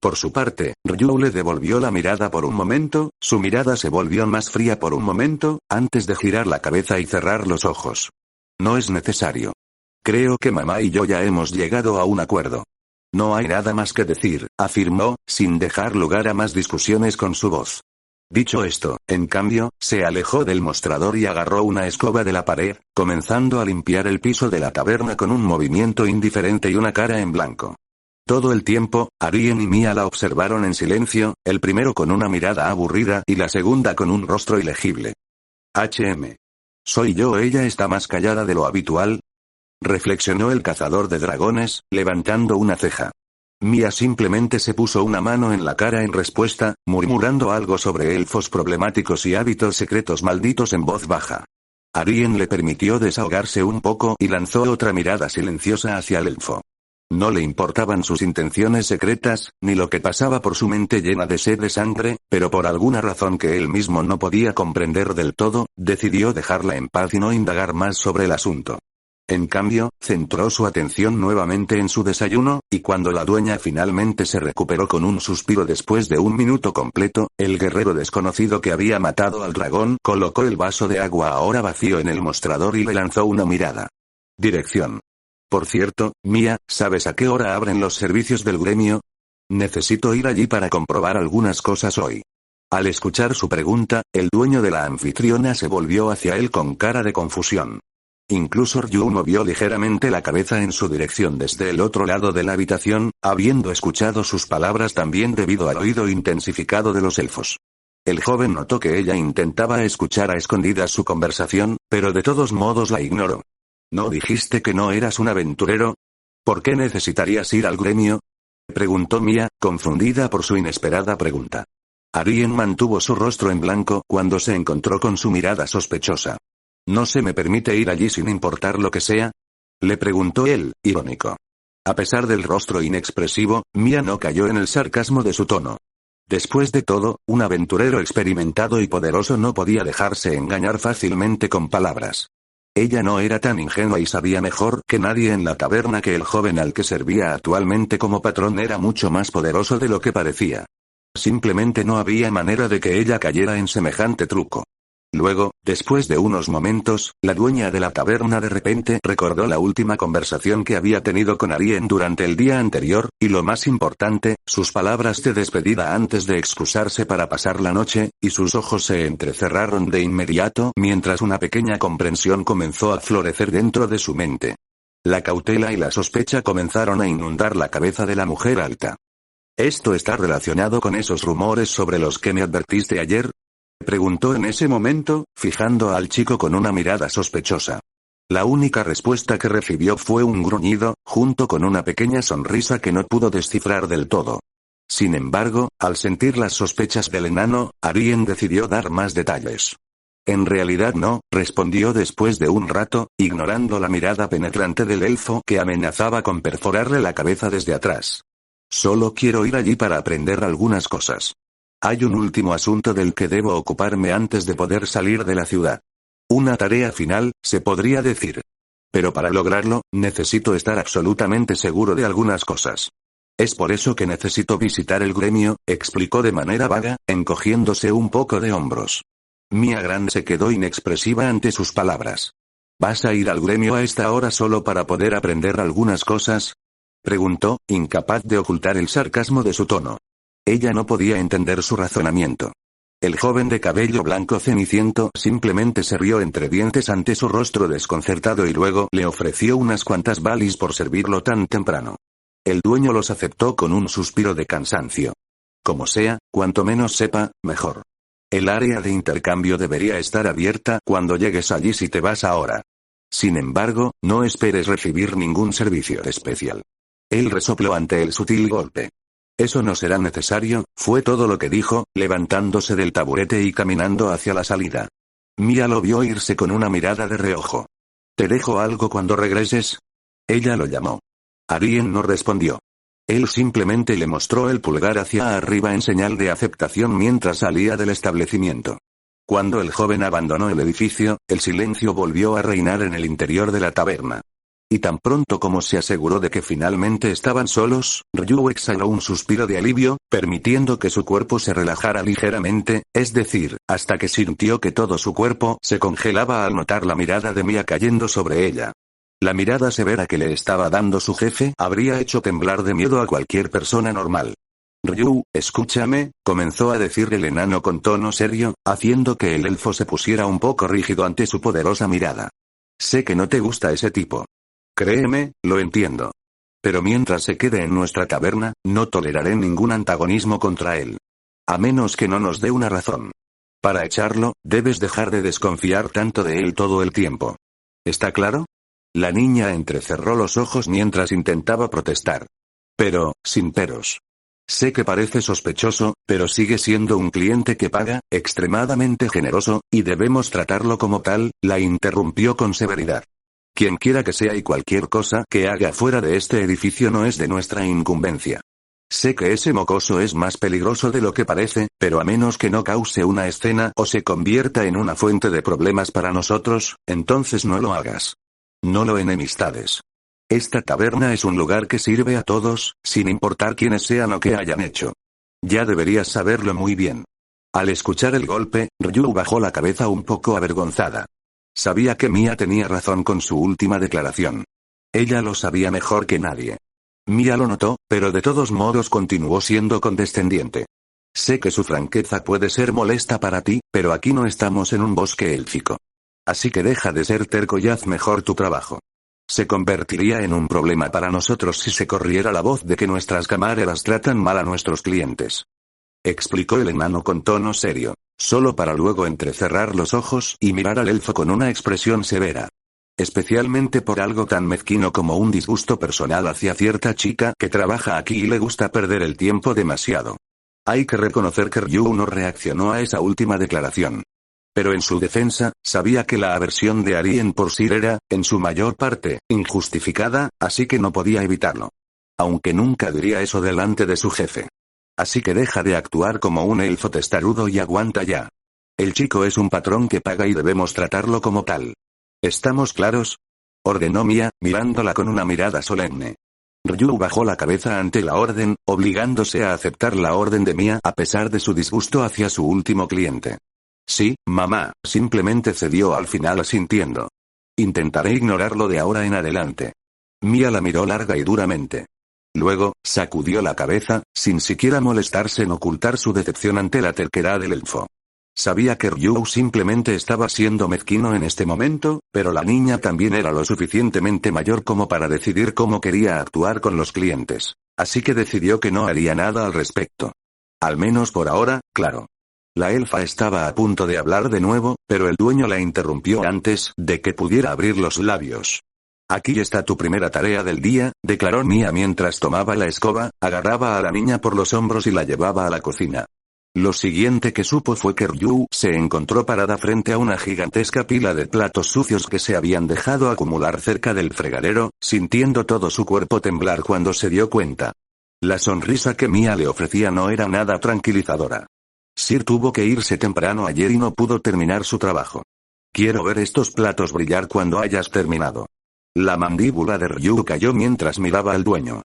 Por su parte, Ryu le devolvió la mirada por un momento, su mirada se volvió más fría por un momento, antes de girar la cabeza y cerrar los ojos. No es necesario. Creo que mamá y yo ya hemos llegado a un acuerdo. No hay nada más que decir, afirmó, sin dejar lugar a más discusiones con su voz. Dicho esto, en cambio, se alejó del mostrador y agarró una escoba de la pared, comenzando a limpiar el piso de la taberna con un movimiento indiferente y una cara en blanco. Todo el tiempo, Arien y Mia la observaron en silencio, el primero con una mirada aburrida y la segunda con un rostro ilegible. ¿Soy yo? ¿Ella está más callada de lo habitual? Reflexionó el cazador de dragones, levantando una ceja. Mia simplemente se puso una mano en la cara en respuesta, murmurando algo sobre elfos problemáticos y hábitos secretos malditos en voz baja. Arien le permitió desahogarse un poco y lanzó otra mirada silenciosa hacia el elfo. No le importaban sus intenciones secretas, ni lo que pasaba por su mente llena de sed de sangre, pero por alguna razón que él mismo no podía comprender del todo, decidió dejarla en paz y no indagar más sobre el asunto. En cambio, centró su atención nuevamente en su desayuno, y cuando la dueña finalmente se recuperó con un suspiro después de un minuto completo, el guerrero desconocido que había matado al dragón colocó el vaso de agua ahora vacío en el mostrador y le lanzó una mirada. Dirección. Por cierto, Mia, ¿sabes a qué hora abren los servicios del gremio? Necesito ir allí para comprobar algunas cosas hoy. Al escuchar su pregunta, el dueño de la anfitriona se volvió hacia él con cara de confusión. Incluso Ryu movió ligeramente la cabeza en su dirección desde el otro lado de la habitación, habiendo escuchado sus palabras también debido al oído intensificado de los elfos. El joven notó que ella intentaba escuchar a escondidas su conversación, pero de todos modos la ignoró. ¿No dijiste que no eras un aventurero? ¿Por qué necesitarías ir al gremio? Preguntó Mia, confundida por su inesperada pregunta. Arien mantuvo su rostro en blanco cuando se encontró con su mirada sospechosa. ¿No se me permite ir allí sin importar lo que sea? Le preguntó él, irónico. A pesar del rostro inexpresivo, Mia no cayó en el sarcasmo de su tono. Después de todo, un aventurero experimentado y poderoso no podía dejarse engañar fácilmente con palabras. Ella no era tan ingenua y sabía mejor que nadie en la taberna que el joven al que servía actualmente como patrón era mucho más poderoso de lo que parecía. Simplemente no había manera de que ella cayera en semejante truco. Luego, después de unos momentos, la dueña de la taberna de repente recordó la última conversación que había tenido con Arien durante el día anterior, y lo más importante, sus palabras de despedida antes de excusarse para pasar la noche, y sus ojos se entrecerraron de inmediato mientras una pequeña comprensión comenzó a florecer dentro de su mente. La cautela y la sospecha comenzaron a inundar la cabeza de la mujer alta. ¿Esto está relacionado con esos rumores sobre los que me advertiste ayer? Preguntó en ese momento, fijando al chico con una mirada sospechosa. La única respuesta que recibió fue un gruñido, junto con una pequeña sonrisa que no pudo descifrar del todo. Sin embargo, al sentir las sospechas del enano, Arien decidió dar más detalles. En realidad no, respondió después de un rato, ignorando la mirada penetrante del elfo que amenazaba con perforarle la cabeza desde atrás. Solo quiero ir allí para aprender algunas cosas. Hay un último asunto del que debo ocuparme antes de poder salir de la ciudad. Una tarea final, se podría decir. Pero para lograrlo, necesito estar absolutamente seguro de algunas cosas. Es por eso que necesito visitar el gremio, explicó de manera vaga, encogiéndose un poco de hombros. Mia Gran se quedó inexpresiva ante sus palabras. ¿Vas a ir al gremio a esta hora solo para poder aprender algunas cosas? Preguntó, incapaz de ocultar el sarcasmo de su tono. Ella no podía entender su razonamiento. El joven de cabello blanco ceniciento simplemente se rió entre dientes ante su rostro desconcertado y luego le ofreció unas cuantas balis por servirlo tan temprano. El dueño los aceptó con un suspiro de cansancio. Como sea, cuanto menos sepa, mejor. El área de intercambio debería estar abierta cuando llegues allí si te vas ahora. Sin embargo, no esperes recibir ningún servicio especial. Él resopló ante el sutil golpe. Eso no será necesario, fue todo lo que dijo, levantándose del taburete y caminando hacia la salida. Mia lo vio irse con una mirada de reojo. ¿Te dejo algo cuando regreses? Ella lo llamó. Arien no respondió. Él simplemente le mostró el pulgar hacia arriba en señal de aceptación mientras salía del establecimiento. Cuando el joven abandonó el edificio, el silencio volvió a reinar en el interior de la taberna. Y tan pronto como se aseguró de que finalmente estaban solos, Ryu exhaló un suspiro de alivio, permitiendo que su cuerpo se relajara ligeramente, es decir, hasta que sintió que todo su cuerpo se congelaba al notar la mirada de Mia cayendo sobre ella. La mirada severa que le estaba dando su jefe habría hecho temblar de miedo a cualquier persona normal. Ryu, escúchame, comenzó a decir el enano con tono serio, haciendo que el elfo se pusiera un poco rígido ante su poderosa mirada. Sé que no te gusta ese tipo. Créeme, lo entiendo. Pero mientras se quede en nuestra taberna, no toleraré ningún antagonismo contra él. A menos que no nos dé una razón. Para echarlo, debes dejar de desconfiar tanto de él todo el tiempo. ¿Está claro? La niña entrecerró los ojos mientras intentaba protestar. Pero, sin peros. Sé que parece sospechoso, pero sigue siendo un cliente que paga, extremadamente generoso, y debemos tratarlo como tal, la interrumpió con severidad. Quien quiera que sea y cualquier cosa que haga fuera de este edificio no es de nuestra incumbencia. Sé que ese mocoso es más peligroso de lo que parece, pero a menos que no cause una escena o se convierta en una fuente de problemas para nosotros, entonces no lo hagas. No lo enemistades. Esta taberna es un lugar que sirve a todos, sin importar quiénes sean o qué hayan hecho. Ya deberías saberlo muy bien. Al escuchar el golpe, Ryu bajó la cabeza un poco avergonzada. Sabía que Mia tenía razón con su última declaración. Ella lo sabía mejor que nadie. Mia lo notó, pero de todos modos continuó siendo condescendiente. Sé que su franqueza puede ser molesta para ti, pero aquí no estamos en un bosque élfico. Así que deja de ser terco y haz mejor tu trabajo. Se convertiría en un problema para nosotros si se corriera la voz de que nuestras camareras tratan mal a nuestros clientes. Explicó el enano con tono serio, solo para luego entrecerrar los ojos y mirar al elfo con una expresión severa. Especialmente por algo tan mezquino como un disgusto personal hacia cierta chica que trabaja aquí y le gusta perder el tiempo demasiado. Hay que reconocer que Ryu no reaccionó a esa última declaración. Pero en su defensa, sabía que la aversión de Arien por Sir era, en su mayor parte, injustificada, así que no podía evitarlo. Aunque nunca diría eso delante de su jefe. Así que deja de actuar como un elfo testarudo y aguanta ya. El chico es un patrón que paga y debemos tratarlo como tal. ¿Estamos claros? Ordenó Mia, mirándola con una mirada solemne. Ryu bajó la cabeza ante la orden, obligándose a aceptar la orden de Mia a pesar de su disgusto hacia su último cliente. Sí, mamá, simplemente cedió al final asintiendo. Intentaré ignorarlo de ahora en adelante. Mia la miró larga y duramente. Luego, sacudió la cabeza, sin siquiera molestarse en ocultar su decepción ante la terquedad del elfo. Sabía que Ryu simplemente estaba siendo mezquino en este momento, pero la niña también era lo suficientemente mayor como para decidir cómo quería actuar con los clientes. Así que decidió que no haría nada al respecto. Al menos por ahora, claro. La elfa estaba a punto de hablar de nuevo, pero el dueño la interrumpió antes de que pudiera abrir los labios. Aquí está tu primera tarea del día, declaró Mia mientras tomaba la escoba, agarraba a la niña por los hombros y la llevaba a la cocina. Lo siguiente que supo fue que Ryu se encontró parada frente a una gigantesca pila de platos sucios que se habían dejado acumular cerca del fregadero, sintiendo todo su cuerpo temblar cuando se dio cuenta. La sonrisa que Mia le ofrecía no era nada tranquilizadora. Sir tuvo que irse temprano ayer y no pudo terminar su trabajo. Quiero ver estos platos brillar cuando hayas terminado. La mandíbula de Ryu cayó mientras miraba al dueño.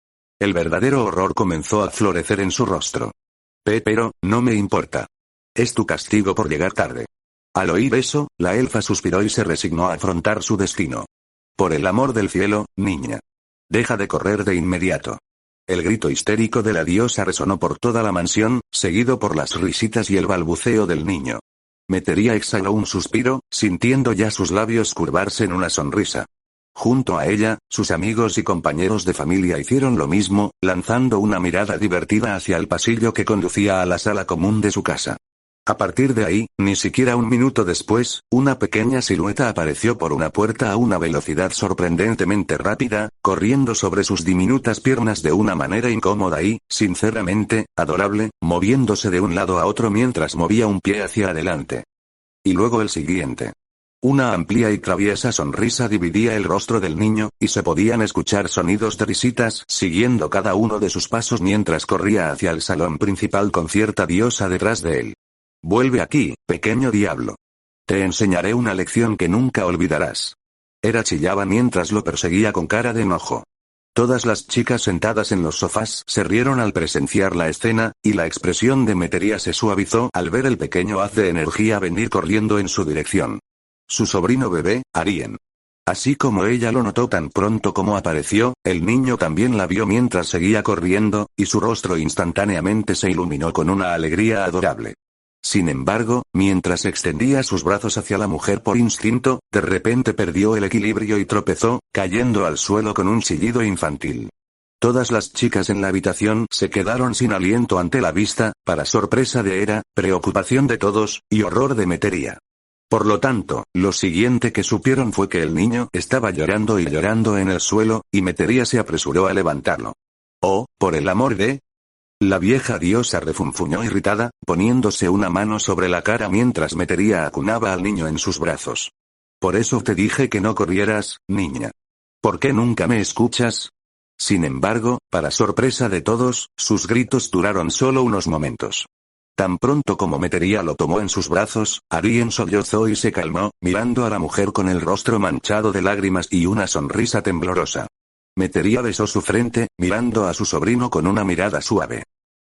El verdadero horror comenzó a florecer en su rostro. Pero, no me importa. Es tu castigo por llegar tarde. Al oír eso, la elfa suspiró y se resignó a afrontar su destino. Por el amor del cielo, niña. Deja de correr de inmediato. El grito histérico de la diosa resonó por toda la mansión, seguido por las risitas y el balbuceo del niño. Metería exhaló un suspiro, sintiendo ya sus labios curvarse en una sonrisa. Junto a ella, sus amigos y compañeros de familia hicieron lo mismo, lanzando una mirada divertida hacia el pasillo que conducía a la sala común de su casa. A partir de ahí, ni siquiera un minuto después, una pequeña silueta apareció por una puerta a una velocidad sorprendentemente rápida, corriendo sobre sus diminutas piernas de una manera incómoda y, sinceramente, adorable, moviéndose de un lado a otro mientras movía un pie hacia adelante. Y luego el siguiente. Una amplia y traviesa sonrisa dividía el rostro del niño, y se podían escuchar sonidos de risitas siguiendo cada uno de sus pasos mientras corría hacia el salón principal con cierta diosa detrás de él. Vuelve aquí, pequeño diablo. Te enseñaré una lección que nunca olvidarás. Era chillaba mientras lo perseguía con cara de enojo. Todas las chicas sentadas en los sofás se rieron al presenciar la escena, y la expresión de Metería se suavizó al ver el pequeño haz de energía venir corriendo en su dirección. Su sobrino bebé, Arien. Así como ella lo notó tan pronto como apareció, el niño también la vio mientras seguía corriendo, y su rostro instantáneamente se iluminó con una alegría adorable. Sin embargo, mientras extendía sus brazos hacia la mujer por instinto, de repente perdió el equilibrio y tropezó, cayendo al suelo con un chillido infantil. Todas las chicas en la habitación se quedaron sin aliento ante la vista, para sorpresa de Hera, preocupación de todos, y horror de Metería. Por lo tanto, lo siguiente que supieron fue que el niño estaba llorando y llorando en el suelo, y Metería se apresuró a levantarlo. Oh, por el amor de... La vieja diosa refunfuñó irritada, poniéndose una mano sobre la cara mientras Metería acunaba al niño en sus brazos. Por eso te dije que no corrieras, niña. ¿Por qué nunca me escuchas? Sin embargo, para sorpresa de todos, sus gritos duraron solo unos momentos. Tan pronto como Metería lo tomó en sus brazos, Arien sollozó y se calmó, mirando a la mujer con el rostro manchado de lágrimas y una sonrisa temblorosa. Metería besó su frente, mirando a su sobrino con una mirada suave.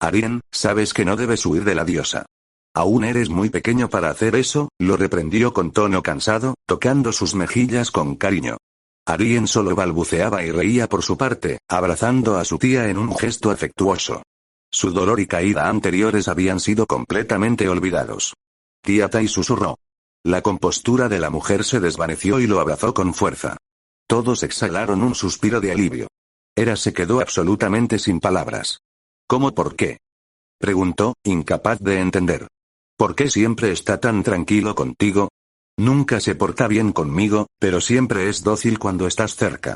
Arien, sabes que no debes huir de la diosa. Aún eres muy pequeño para hacer eso, lo reprendió con tono cansado, tocando sus mejillas con cariño. Arien solo balbuceaba y reía por su parte, abrazando a su tía en un gesto afectuoso. Su dolor y caída anteriores habían sido completamente olvidados. Tía Tai susurró. La compostura de la mujer se desvaneció y lo abrazó con fuerza. Todos exhalaron un suspiro de alivio. Era se quedó absolutamente sin palabras. ¿Cómo por qué? Preguntó, incapaz de entender. ¿Por qué siempre está tan tranquilo contigo? Nunca se porta bien conmigo, pero siempre es dócil cuando estás cerca.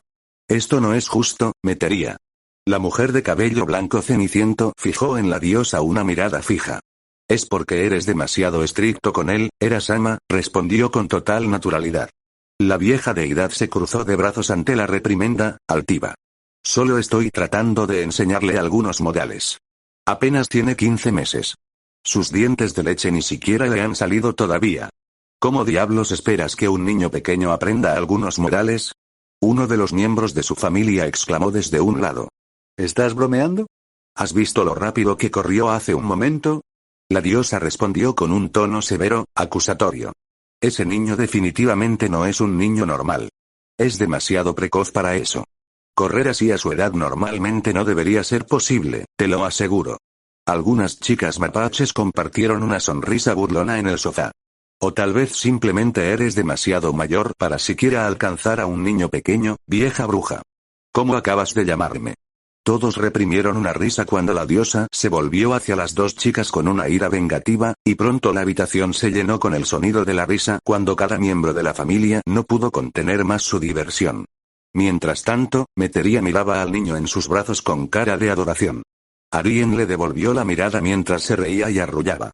Esto no es justo, Metería. La mujer de cabello blanco ceniciento fijó en la diosa una mirada fija. Es porque eres demasiado estricto con él, Era-sama, respondió con total naturalidad. La vieja deidad se cruzó de brazos ante la reprimenda, altiva. Solo estoy tratando de enseñarle algunos modales. Apenas tiene 15 meses. Sus dientes de leche ni siquiera le han salido todavía. ¿Cómo diablos esperas que un niño pequeño aprenda algunos modales? Uno de los miembros de su familia exclamó desde un lado. ¿Estás bromeando? ¿Has visto lo rápido que corrió hace un momento? La diosa respondió con un tono severo, acusatorio. Ese niño definitivamente no es un niño normal. Es demasiado precoz para eso. Correr así a su edad normalmente no debería ser posible, te lo aseguro. Algunas chicas mapaches compartieron una sonrisa burlona en el sofá. O tal vez simplemente eres demasiado mayor para siquiera alcanzar a un niño pequeño, vieja bruja. ¿Cómo acabas de llamarme? Todos reprimieron una risa cuando la diosa se volvió hacia las dos chicas con una ira vengativa, y pronto la habitación se llenó con el sonido de la risa cuando cada miembro de la familia no pudo contener más su diversión. Mientras tanto, Metería miraba al niño en sus brazos con cara de adoración. Arien le devolvió la mirada mientras se reía y arrullaba.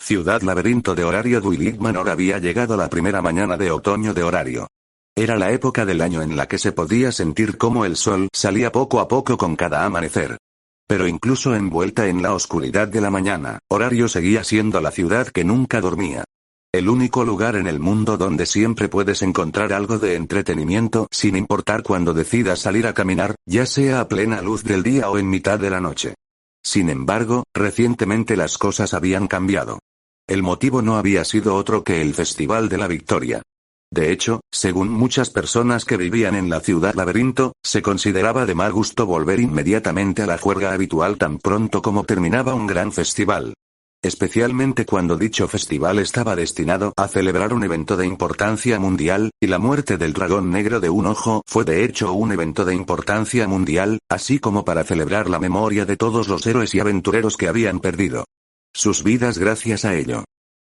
Ciudad Laberinto de Horario Duilig Manor había llegado la primera mañana de otoño de Horario. Era la época del año en la que se podía sentir cómo el sol salía poco a poco con cada amanecer. Pero incluso envuelta en la oscuridad de la mañana, Horario seguía siendo la ciudad que nunca dormía. El único lugar en el mundo donde siempre puedes encontrar algo de entretenimiento sin importar cuando decidas salir a caminar, ya sea a plena luz del día o en mitad de la noche. Sin embargo, recientemente las cosas habían cambiado. El motivo no había sido otro que el Festival de la Victoria. De hecho, según muchas personas que vivían en la ciudad laberinto, se consideraba de mal gusto volver inmediatamente a la juerga habitual tan pronto como terminaba un gran festival. Especialmente cuando dicho festival estaba destinado a celebrar un evento de importancia mundial, y la muerte del dragón negro de un ojo fue de hecho un evento de importancia mundial, así como para celebrar la memoria de todos los héroes y aventureros que habían perdido sus vidas gracias a ello.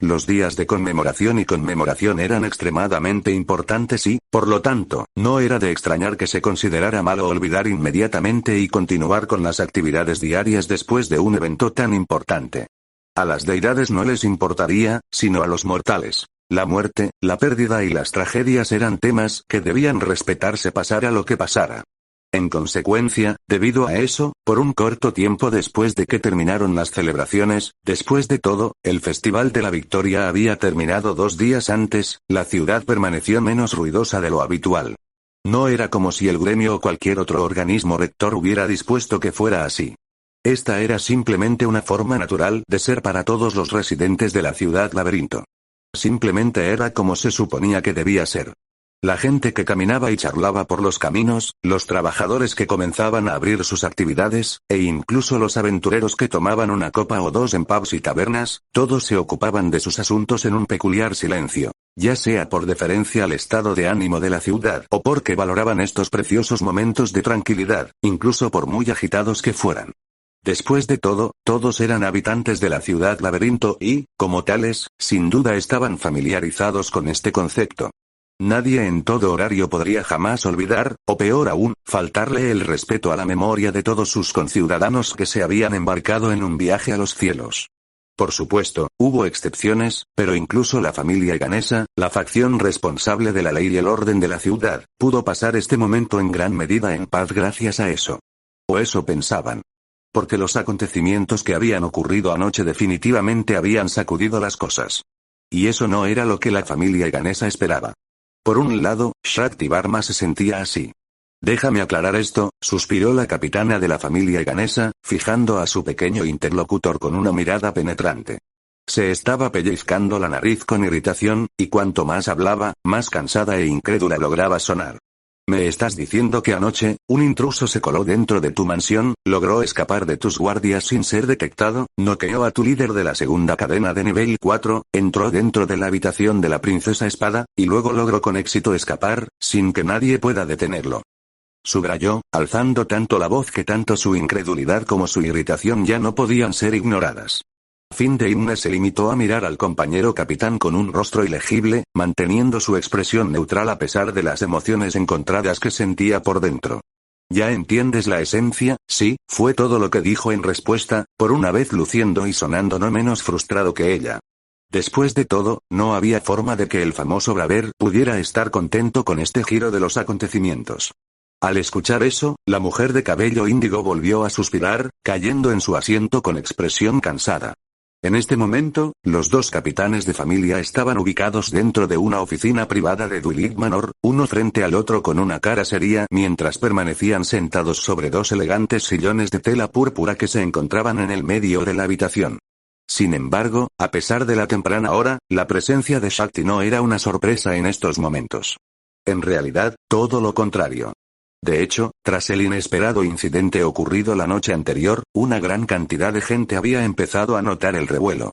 Los días de conmemoración y conmemoración eran extremadamente importantes y, por lo tanto, no era de extrañar que se considerara malo olvidar inmediatamente y continuar con las actividades diarias después de un evento tan importante. A las deidades no les importaría, sino a los mortales. La muerte, la pérdida y las tragedias eran temas que debían respetarse pasara lo que pasara. En consecuencia, debido a eso, por un corto tiempo después de que terminaron las celebraciones, después de todo, el Festival de la Victoria había terminado 2 días antes, la ciudad permaneció menos ruidosa de lo habitual. No era como si el gremio o cualquier otro organismo rector hubiera dispuesto que fuera así. Esta era simplemente una forma natural de ser para todos los residentes de la ciudad laberinto. Simplemente era como se suponía que debía ser. La gente que caminaba y charlaba por los caminos, los trabajadores que comenzaban a abrir sus actividades, e incluso los aventureros que tomaban una copa o dos en pubs y tabernas, todos se ocupaban de sus asuntos en un peculiar silencio, ya sea por deferencia al estado de ánimo de la ciudad o porque valoraban estos preciosos momentos de tranquilidad, incluso por muy agitados que fueran. Después de todo, todos eran habitantes de la ciudad laberinto y, como tales, sin duda estaban familiarizados con este concepto. Nadie en todo horario podría jamás olvidar, o peor aún, faltarle el respeto a la memoria de todos sus conciudadanos que se habían embarcado en un viaje a los cielos. Por supuesto, hubo excepciones, pero incluso la familia Ganesa, la facción responsable de la ley y el orden de la ciudad, pudo pasar este momento en gran medida en paz gracias a eso. O eso pensaban. Porque los acontecimientos que habían ocurrido anoche definitivamente habían sacudido las cosas. Y eso no era lo que la familia Ganesa esperaba. Por un lado, Shakti Varma se sentía así. Déjame aclarar esto, suspiró la capitana de la familia Ganesa, fijando a su pequeño interlocutor con una mirada penetrante. Se estaba pellizcando la nariz con irritación, y cuanto más hablaba, más cansada e incrédula lograba sonar. ¿Me estás diciendo que anoche, un intruso se coló dentro de tu mansión, logró escapar de tus guardias sin ser detectado, noqueó a tu líder de la segunda cadena de nivel 4, entró dentro de la habitación de la princesa Espada, y luego logró con éxito escapar, sin que nadie pueda detenerlo? Subrayó, alzando tanto la voz que tanto su incredulidad como su irritación ya no podían ser ignoradas. Fin de Himne se limitó a mirar al compañero capitán con un rostro ilegible, manteniendo su expresión neutral a pesar de las emociones encontradas que sentía por dentro. ¿Ya entiendes la esencia? Sí, fue todo lo que dijo en respuesta, por una vez luciendo y sonando no menos frustrado que ella. Después de todo, no había forma de que el famoso Braver pudiera estar contento con este giro de los acontecimientos. Al escuchar eso, la mujer de cabello índigo volvió a suspirar, cayendo en su asiento con expresión cansada. En este momento, los dos capitanes de familia estaban ubicados dentro de una oficina privada de Dulig Manor, uno frente al otro con una cara seria mientras permanecían sentados sobre dos elegantes sillones de tela púrpura que se encontraban en el medio de la habitación. Sin embargo, a pesar de la temprana hora, la presencia de Shakti no era una sorpresa en estos momentos. En realidad, todo lo contrario. De hecho, tras el inesperado incidente ocurrido la noche anterior, una gran cantidad de gente había empezado a notar el revuelo.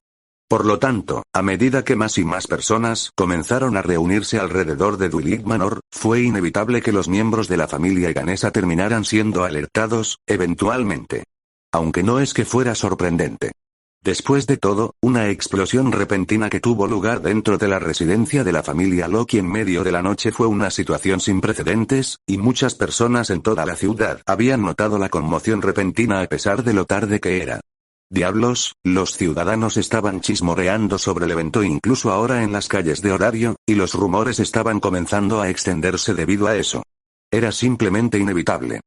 Por lo tanto, a medida que más y más personas comenzaron a reunirse alrededor de Dulig Manor, fue inevitable que los miembros de la familia Ganesa terminaran siendo alertados, eventualmente. Aunque no es que fuera sorprendente. Después de todo, una explosión repentina que tuvo lugar dentro de la residencia de la familia Loki en medio de la noche fue una situación sin precedentes, y muchas personas en toda la ciudad habían notado la conmoción repentina a pesar de lo tarde que era. Diablos, los ciudadanos estaban chismorreando sobre el evento incluso ahora en las calles de Horario, y los rumores estaban comenzando a extenderse debido a eso. Era simplemente inevitable.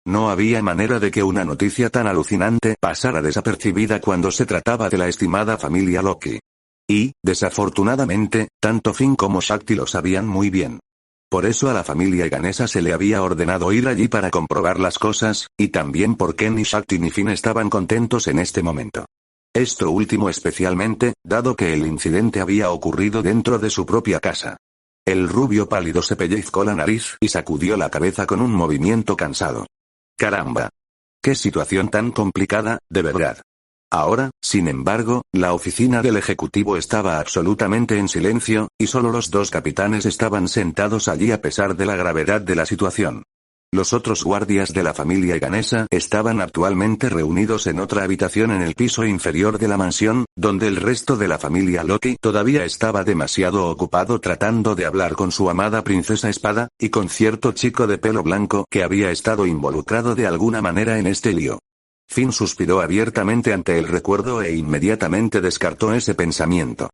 No había manera de que una noticia tan alucinante pasara desapercibida cuando se trataba de la estimada familia Loki. Y, desafortunadamente, tanto Finn como Shakti lo sabían muy bien. Por eso a la familia Ganesa se le había ordenado ir allí para comprobar las cosas, y también porque ni Shakti ni Finn estaban contentos en este momento. Esto último especialmente, dado que el incidente había ocurrido dentro de su propia casa. El rubio pálido se pellizcó la nariz y sacudió la cabeza con un movimiento cansado. Caramba. Qué situación tan complicada, de verdad. Ahora, sin embargo, la oficina del ejecutivo estaba absolutamente en silencio, y solo los dos capitanes estaban sentados allí a pesar de la gravedad de la situación. Los otros guardias de la familia Ganesa estaban actualmente reunidos en otra habitación en el piso inferior de la mansión, donde el resto de la familia Loki todavía estaba demasiado ocupado tratando de hablar con su amada princesa Espada, y con cierto chico de pelo blanco que había estado involucrado de alguna manera en este lío. Finn suspiró abiertamente ante el recuerdo e inmediatamente descartó ese pensamiento.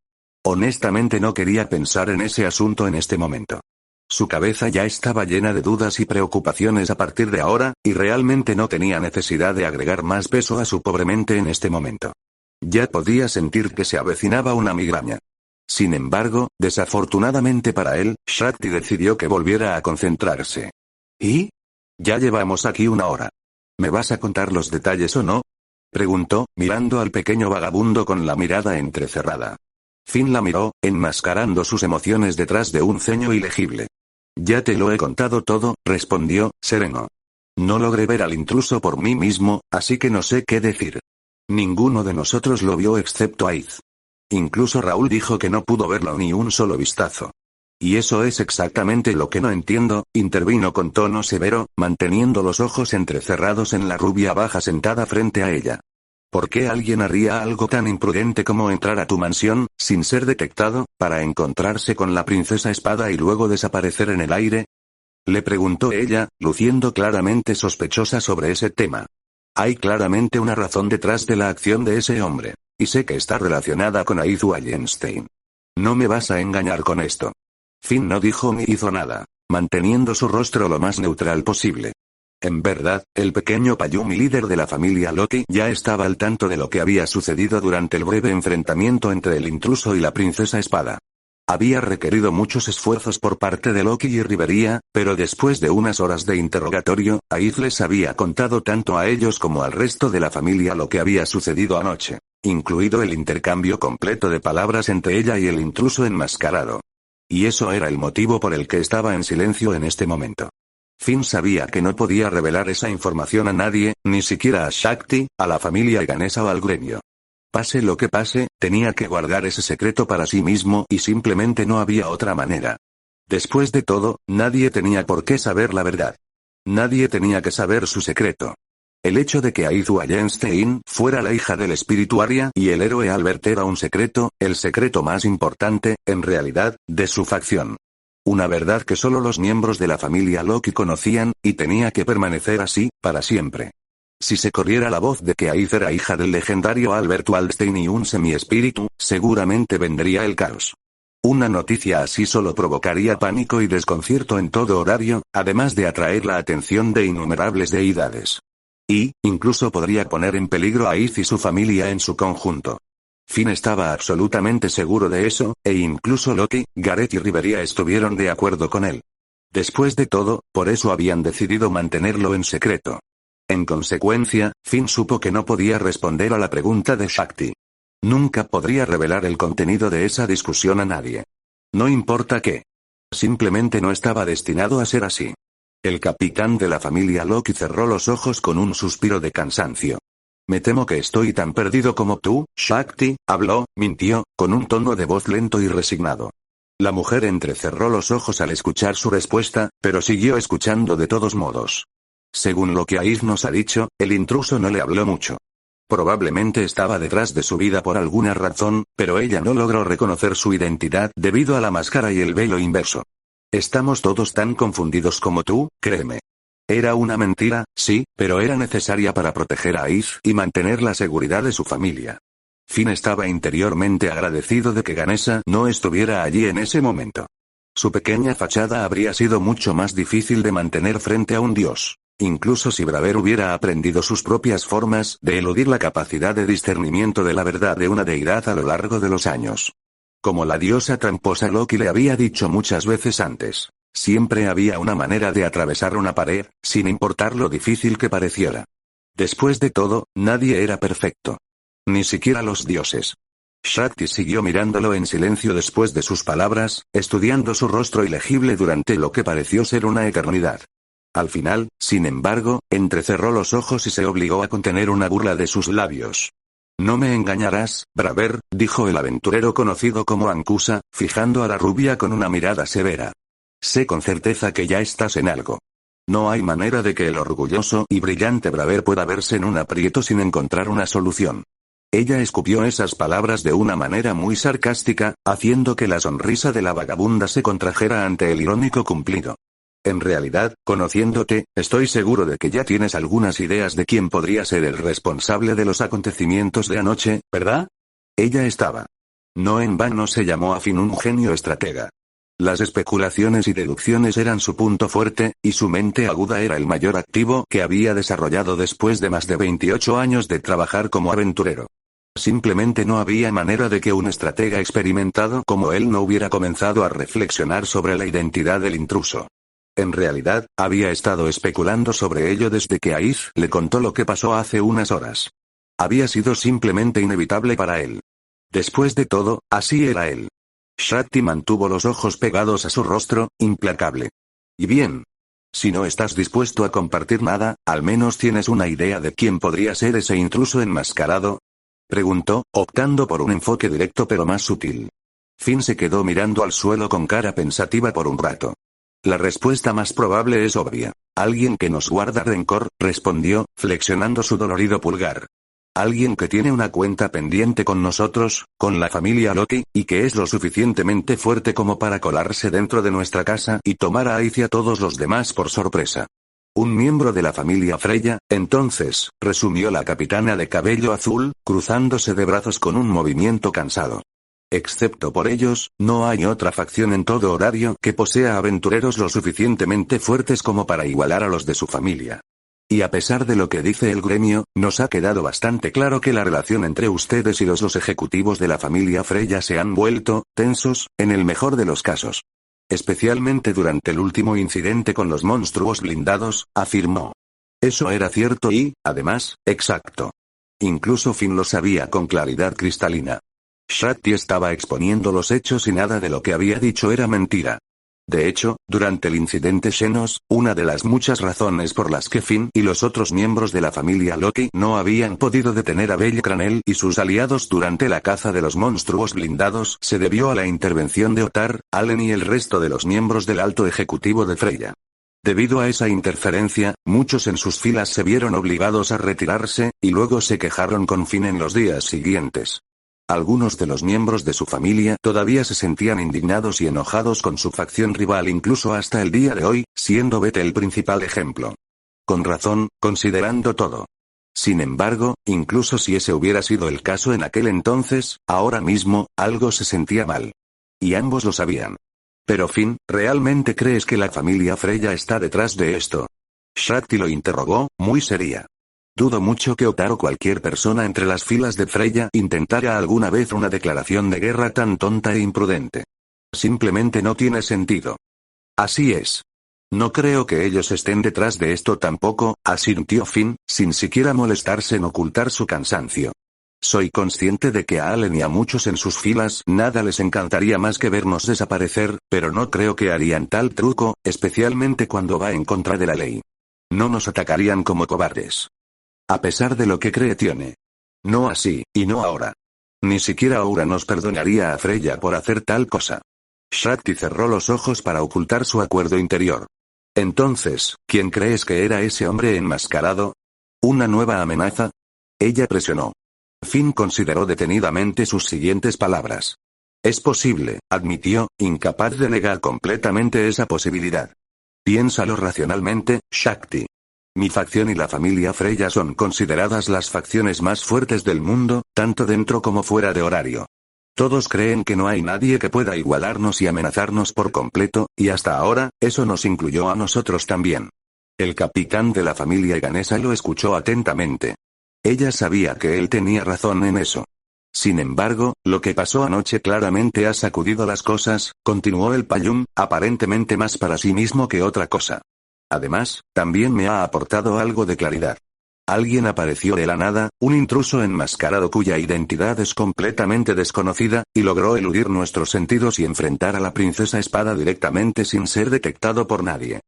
Honestamente no quería pensar en ese asunto en este momento. Su cabeza ya estaba llena de dudas y preocupaciones a partir de ahora, y realmente no tenía necesidad de agregar más peso a su pobre mente en este momento. Ya podía sentir que se avecinaba una migraña. Sin embargo, desafortunadamente para él, Shakti decidió que volviera a concentrarse. ¿Y? Ya llevamos aquí una hora. ¿Me vas a contar los detalles o no? Preguntó, mirando al pequeño vagabundo con la mirada entrecerrada. Finn la miró, enmascarando sus emociones detrás de un ceño ilegible. Ya te lo he contado todo, respondió, sereno. No logré ver al intruso por mí mismo, así que no sé qué decir. Ninguno de nosotros lo vio excepto Aiz. Incluso Raúl dijo que no pudo verlo ni un solo vistazo. Y eso es exactamente lo que no entiendo, intervino con tono severo, manteniendo los ojos entrecerrados en la rubia baja sentada frente a ella. ¿Por qué alguien haría algo tan imprudente como entrar a tu mansión, sin ser detectado, para encontrarse con la princesa Espada y luego desaparecer en el aire? Le preguntó ella, luciendo claramente sospechosa sobre ese tema. Hay claramente una razón detrás de la acción de ese hombre, y sé que está relacionada con Aiz Wallenstein. No me vas a engañar con esto. Finn no dijo ni hizo nada, manteniendo su rostro lo más neutral posible. En verdad, el pequeño Payumi líder de la familia Loki ya estaba al tanto de lo que había sucedido durante el breve enfrentamiento entre el intruso y la princesa Espada. Había requerido muchos esfuerzos por parte de Loki y Rivería, pero después de unas horas de interrogatorio, Aiz les había contado tanto a ellos como al resto de la familia lo que había sucedido anoche, incluido el intercambio completo de palabras entre ella y el intruso enmascarado. Y eso era el motivo por el que estaba en silencio en este momento. Finn sabía que no podía revelar esa información a nadie, ni siquiera a Shakti, a la familia Ganesha o al gremio. Pase lo que pase, tenía que guardar ese secreto para sí mismo y simplemente no había otra manera. Después de todo, nadie tenía por qué saber la verdad. Nadie tenía que saber su secreto. El hecho de que Aiz Wallenstein fuera la hija del espirituaria y el héroe Albert era un secreto, el secreto más importante, en realidad, de su facción. Una verdad que solo los miembros de la familia Loki conocían, y tenía que permanecer así, para siempre. Si se corriera la voz de que Aiz era hija del legendario Albert Wallstein y un semi-espíritu, seguramente vendría el caos. Una noticia así solo provocaría pánico y desconcierto en todo horario, además de atraer la atención de innumerables deidades. Y, incluso podría poner en peligro a Aiz y su familia en su conjunto. Finn estaba absolutamente seguro de eso, e incluso Loki, Gareth y Rivería estuvieron de acuerdo con él. Después de todo, por eso habían decidido mantenerlo en secreto. En consecuencia, Finn supo que no podía responder a la pregunta de Shakti. Nunca podría revelar el contenido de esa discusión a nadie. No importa qué. Simplemente no estaba destinado a ser así. El capitán de la familia Loki cerró los ojos con un suspiro de cansancio. Me temo que estoy tan perdido como tú, Shakti, habló, mintió, con un tono de voz lento y resignado. La mujer entrecerró los ojos al escuchar su respuesta, pero siguió escuchando de todos modos. Según lo que Aiz nos ha dicho, el intruso no le habló mucho. Probablemente estaba detrás de su vida por alguna razón, pero ella no logró reconocer su identidad debido a la máscara y el velo inverso. Estamos todos tan confundidos como tú, créeme. Era una mentira, sí, pero era necesaria para proteger a Aiz y mantener la seguridad de su familia. Finn estaba interiormente agradecido de que Ganesha no estuviera allí en ese momento. Su pequeña fachada habría sido mucho más difícil de mantener frente a un dios. Incluso si Braver hubiera aprendido sus propias formas de eludir la capacidad de discernimiento de la verdad de una deidad a lo largo de los años. Como la diosa tramposa Loki le había dicho muchas veces antes, siempre había una manera de atravesar una pared, sin importar lo difícil que pareciera. Después de todo, nadie era perfecto. Ni siquiera los dioses. Shakti siguió mirándolo en silencio después de sus palabras, estudiando su rostro ilegible durante lo que pareció ser una eternidad. Al final, sin embargo, entrecerró los ojos y se obligó a contener una burla de sus labios. No me engañarás, Braver, dijo el aventurero conocido como Ankusa, fijando a la rubia con una mirada severa. Sé con certeza que ya estás en algo. No hay manera de que el orgulloso y brillante Braver pueda verse en un aprieto sin encontrar una solución. Ella escupió esas palabras de una manera muy sarcástica, haciendo que la sonrisa de la vagabunda se contrajera ante el irónico cumplido. En realidad, conociéndote, estoy seguro de que ya tienes algunas ideas de quién podría ser el responsable de los acontecimientos de anoche, ¿verdad? Ella estaba. No en vano se llamó a Finn un genio estratega. Las especulaciones y deducciones eran su punto fuerte, y su mente aguda era el mayor activo que había desarrollado después de más de 28 años de trabajar como aventurero. Simplemente no había manera de que un estratega experimentado como él no hubiera comenzado a reflexionar sobre la identidad del intruso. En realidad, había estado especulando sobre ello desde que Aiz le contó lo que pasó hace unas horas. Había sido simplemente inevitable para él. Después de todo, así era él. Shakti mantuvo los ojos pegados a su rostro, implacable. Y bien. Si no estás dispuesto a compartir nada, al menos tienes una idea de quién podría ser ese intruso enmascarado. Preguntó, optando por un enfoque directo pero más sutil. Finn se quedó mirando al suelo con cara pensativa por un rato. La respuesta más probable es obvia. Alguien que nos guarda rencor, respondió, flexionando su dolorido pulgar. Alguien que tiene una cuenta pendiente con nosotros, con la familia Loki, y que es lo suficientemente fuerte como para colarse dentro de nuestra casa y tomar a Aiz y a todos los demás por sorpresa. Un miembro de la familia Freya, entonces, resumió la capitana de cabello azul, cruzándose de brazos con un movimiento cansado. Excepto por ellos, no hay otra facción en todo Horario que posea aventureros lo suficientemente fuertes como para igualar a los de su familia. Y a pesar de lo que dice el gremio, nos ha quedado bastante claro que la relación entre ustedes y los ejecutivos de la familia Freya se han vuelto tensos, en el mejor de los casos. Especialmente durante el último incidente con los monstruos blindados, afirmó. Eso era cierto y, además, exacto. Incluso Finn lo sabía con claridad cristalina. Shakti estaba exponiendo los hechos y nada de lo que había dicho era mentira. De hecho, durante el incidente Xenos, una de las muchas razones por las que Finn y los otros miembros de la familia Loki no habían podido detener a Belcranel y sus aliados durante la caza de los monstruos blindados se debió a la intervención de Ottar, Allen y el resto de los miembros del alto ejecutivo de Freya. Debido a esa interferencia, muchos en sus filas se vieron obligados a retirarse, y luego se quejaron con Finn en los días siguientes. Algunos de los miembros de su familia todavía se sentían indignados y enojados con su facción rival incluso hasta el día de hoy, siendo Bete el principal ejemplo. Con razón, considerando todo. Sin embargo, incluso si ese hubiera sido el caso en aquel entonces, ahora mismo, algo se sentía mal. Y ambos lo sabían. Pero Finn, ¿realmente crees que la familia Freya está detrás de esto? Shakti lo interrogó, muy seria. Dudo mucho que Ottar o cualquier persona entre las filas de Freya intentara alguna vez una declaración de guerra tan tonta e imprudente. Simplemente no tiene sentido. Así es. No creo que ellos estén detrás de esto tampoco, asintió Finn, sin siquiera molestarse en ocultar su cansancio. Soy consciente de que a Allen y a muchos en sus filas nada les encantaría más que vernos desaparecer, pero no creo que harían tal truco, especialmente cuando va en contra de la ley. No nos atacarían como cobardes. A pesar de lo que cree Tione. No así, y no ahora. Ni siquiera Aura nos perdonaría a Freya por hacer tal cosa. Shakti cerró los ojos para ocultar su acuerdo interior. Entonces, ¿quién crees que era ese hombre enmascarado? ¿Una nueva amenaza? Ella presionó. Finn consideró detenidamente sus siguientes palabras. Es posible, admitió, incapaz de negar completamente esa posibilidad. Piénsalo racionalmente, Shakti. Mi facción y la familia Freya son consideradas las facciones más fuertes del mundo, tanto dentro como fuera de Horario. Todos creen que no hay nadie que pueda igualarnos y amenazarnos por completo, y hasta ahora, eso nos incluyó a nosotros también. El capitán de la familia ganesa lo escuchó atentamente. Ella sabía que él tenía razón en eso. Sin embargo, lo que pasó anoche claramente ha sacudido las cosas, continuó el Payún, aparentemente más para sí mismo que otra cosa. Además, también me ha aportado algo de claridad. Alguien apareció de la nada, un intruso enmascarado cuya identidad es completamente desconocida, y logró eludir nuestros sentidos y enfrentar a la princesa Espada directamente sin ser detectado por nadie.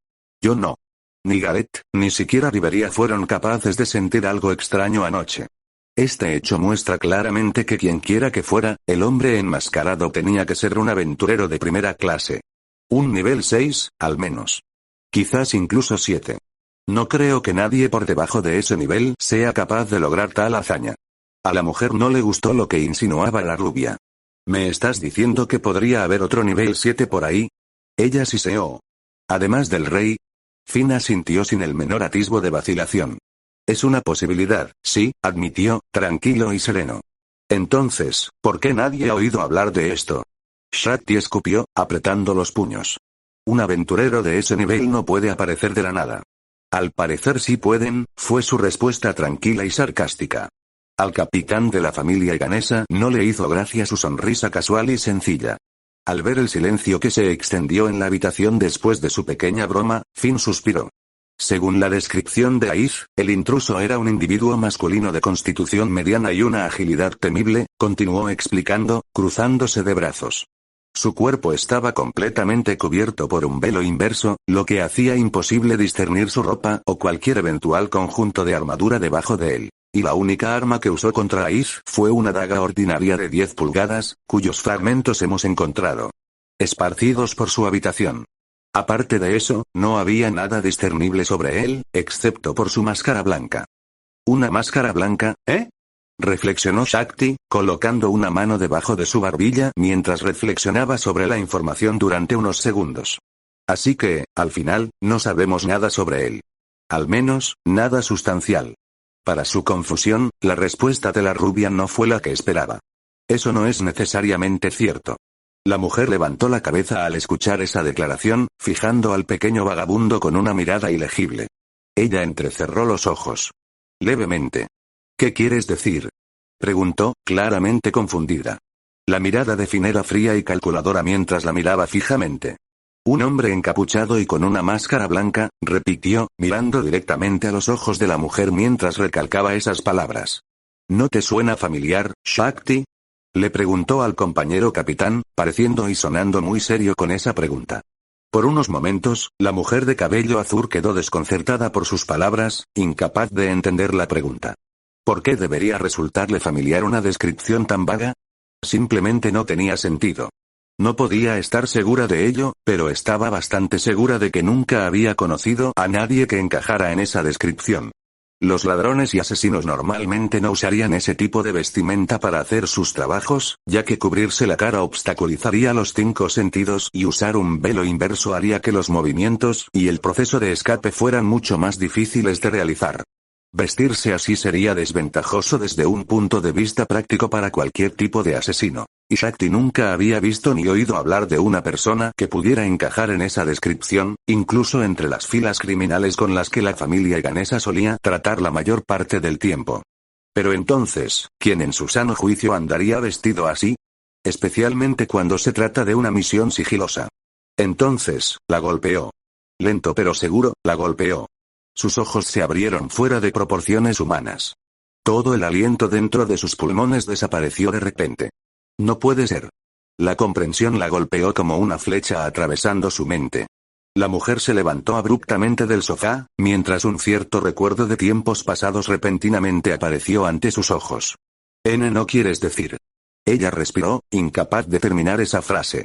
Yo no. Ni Gareth, ni siquiera Riveria fueron capaces de sentir algo extraño anoche. Este hecho muestra claramente que quienquiera que fuera, el hombre enmascarado tenía que ser un aventurero de primera clase. Un nivel 6, al menos. Quizás incluso 7. No creo que nadie por debajo de ese nivel sea capaz de lograr tal hazaña. A la mujer no le gustó lo que insinuaba la rubia. ¿Me estás diciendo que podría haber otro nivel 7 por ahí? Ella siseó. Además del rey. Finn asintió sin el menor atisbo de vacilación. Es una posibilidad, sí, admitió, tranquilo y sereno. Entonces, ¿por qué nadie ha oído hablar de esto? Shakti escupió, apretando los puños. Un aventurero de ese nivel no puede aparecer de la nada. Al parecer sí pueden, fue su respuesta tranquila y sarcástica. Al capitán de la familia ganesa no le hizo gracia su sonrisa casual y sencilla. Al ver el silencio que se extendió en la habitación después de su pequeña broma, Finn suspiró. Según la descripción de Aiz, el intruso era un individuo masculino de constitución mediana y una agilidad temible, continuó explicando, cruzándose de brazos. Su cuerpo estaba completamente cubierto por un velo inverso, lo que hacía imposible discernir su ropa o cualquier eventual conjunto de armadura debajo de él. Y la única arma que usó contra Aiz fue una daga ordinaria de 10 pulgadas, cuyos fragmentos hemos encontrado esparcidos por su habitación. Aparte de eso, no había nada discernible sobre él, excepto por su máscara blanca. ¿Una máscara blanca, eh? reflexionó Shakti, colocando una mano debajo de su barbilla mientras reflexionaba sobre la información durante unos segundos. Así que, al final, no sabemos nada sobre él. Al menos, nada sustancial. Para su confusión, la respuesta de la rubia no fue la que esperaba. Eso no es necesariamente cierto. La mujer levantó la cabeza al escuchar esa declaración, fijando al pequeño vagabundo con una mirada ilegible. Ella entrecerró los ojos. Levemente. ¿Qué quieres decir? Preguntó, claramente confundida. La mirada de Finn era fría y calculadora mientras la miraba fijamente. Un hombre encapuchado y con una máscara blanca, repitió, mirando directamente a los ojos de la mujer mientras recalcaba esas palabras. ¿No te suena familiar, Shakti? Le preguntó al compañero capitán, pareciendo y sonando muy serio con esa pregunta. Por unos momentos, la mujer de cabello azul quedó desconcertada por sus palabras, incapaz de entender la pregunta. ¿Por qué debería resultarle familiar una descripción tan vaga? Simplemente no tenía sentido. No podía estar segura de ello, pero estaba bastante segura de que nunca había conocido a nadie que encajara en esa descripción. Los ladrones y asesinos normalmente no usarían ese tipo de vestimenta para hacer sus trabajos, ya que cubrirse la cara obstaculizaría los 5 sentidos y usar un velo inverso haría que los movimientos y el proceso de escape fueran mucho más difíciles de realizar. Vestirse así sería desventajoso desde un punto de vista práctico para cualquier tipo de asesino. Y Shakti nunca había visto ni oído hablar de una persona que pudiera encajar en esa descripción, incluso entre las filas criminales con las que la familia ganesa solía tratar la mayor parte del tiempo. Pero entonces, ¿quién en su sano juicio andaría vestido así? Especialmente cuando se trata de una misión sigilosa. Entonces, la golpeó. Lento pero seguro, la golpeó. Sus ojos se abrieron fuera de proporciones humanas. Todo el aliento dentro de sus pulmones desapareció de repente. No puede ser. La comprensión la golpeó como una flecha atravesando su mente. La mujer se levantó abruptamente del sofá, mientras un cierto recuerdo de tiempos pasados repentinamente apareció ante sus ojos. ¿No quieres decir? Ella respiró, incapaz de terminar esa frase.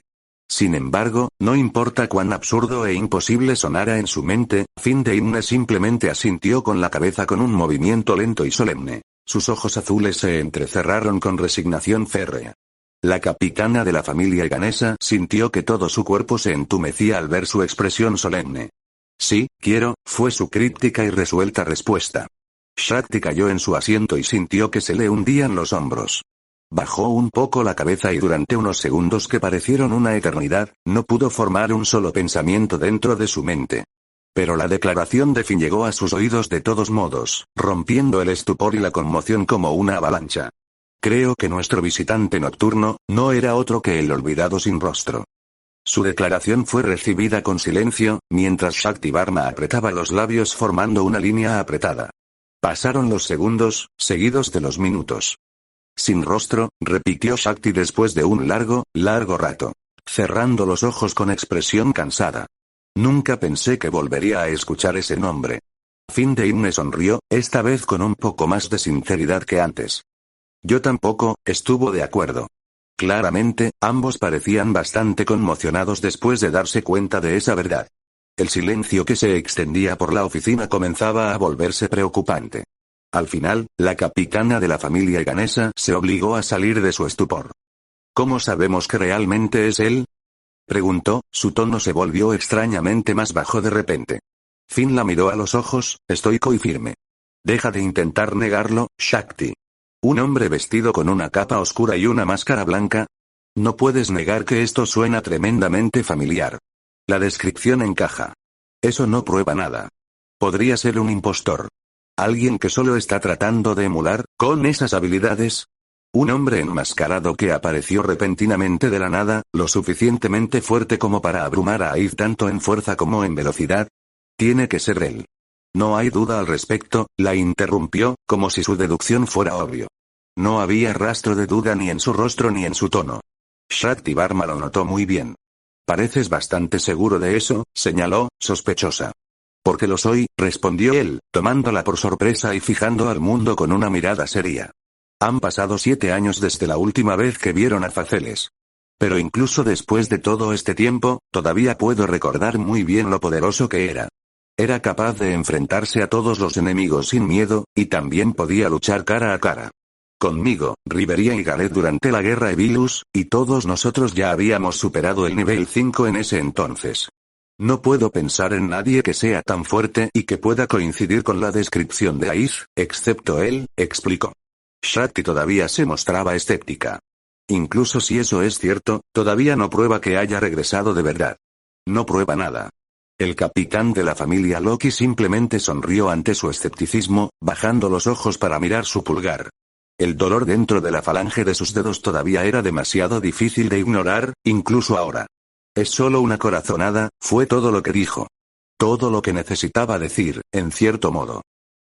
Sin embargo, no importa cuán absurdo e imposible sonara en su mente, Finn de Imne simplemente asintió con la cabeza con un movimiento lento y solemne. Sus ojos azules se entrecerraron con resignación férrea. La capitana de la familia ganesa sintió que todo su cuerpo se entumecía al ver su expresión solemne. Sí, quiero, fue su críptica y resuelta respuesta. Shakti cayó en su asiento y sintió que se le hundían los hombros. Bajó un poco la cabeza y durante unos segundos que parecieron una eternidad, no pudo formar un solo pensamiento dentro de su mente. Pero la declaración de Finn llegó a sus oídos de todos modos, rompiendo el estupor y la conmoción como una avalancha. Creo que nuestro visitante nocturno, no era otro que el olvidado sin rostro. Su declaración fue recibida con silencio, mientras Shakti Varma apretaba los labios formando una línea apretada. Pasaron los segundos, seguidos de los minutos. Sin rostro, repitió Shakti después de un largo rato. Cerrando los ojos con expresión cansada. Nunca pensé que volvería a escuchar ese nombre. Finn de Imne sonrió, esta vez con un poco más de sinceridad que antes. Yo tampoco, estuvo de acuerdo. Claramente, ambos parecían bastante conmocionados después de darse cuenta de esa verdad. El silencio que se extendía por la oficina comenzaba a volverse preocupante. Al final, la capitana de la familia ganesa se obligó a salir de su estupor. ¿Cómo sabemos que realmente es él? Preguntó, su tono se volvió extrañamente más bajo de repente. Finn la miró a los ojos, estoico y firme. Deja de intentar negarlo, Shakti. Un hombre vestido con una capa oscura y una máscara blanca. No puedes negar que esto suena tremendamente familiar. La descripción encaja. Eso no prueba nada. Podría ser un impostor. ¿Alguien que solo está tratando de emular, con esas habilidades? Un hombre enmascarado que apareció repentinamente de la nada, lo suficientemente fuerte como para abrumar a Aid tanto en fuerza como en velocidad. Tiene que ser él. No hay duda al respecto, la interrumpió, como si su deducción fuera obvio. No había rastro de duda ni en su rostro ni en su tono. Shakti Varma lo notó muy bien. Pareces bastante seguro de eso, señaló, sospechosa. Porque lo soy, respondió él, tomándola por sorpresa y fijando al mundo con una mirada seria. Han pasado 7 años desde la última vez que vieron a Faceles. Pero incluso después de todo este tiempo, todavía puedo recordar muy bien lo poderoso que era. Era capaz de enfrentarse a todos los enemigos sin miedo, y también podía luchar cara a cara. Conmigo, Riveria y Gareth durante la guerra Evilus, y todos nosotros ya habíamos superado el nivel 5 en ese entonces. No puedo pensar en nadie que sea tan fuerte y que pueda coincidir con la descripción de Aiz, excepto él, explicó. Shakti todavía se mostraba escéptica. Incluso si eso es cierto, todavía no prueba que haya regresado de verdad. No prueba nada. El capitán de la familia Loki simplemente sonrió ante su escepticismo, bajando los ojos para mirar su pulgar. El dolor dentro de la falange de sus dedos todavía era demasiado difícil de ignorar, incluso ahora. Es solo una corazonada, fue todo lo que dijo. Todo lo que necesitaba decir, en cierto modo.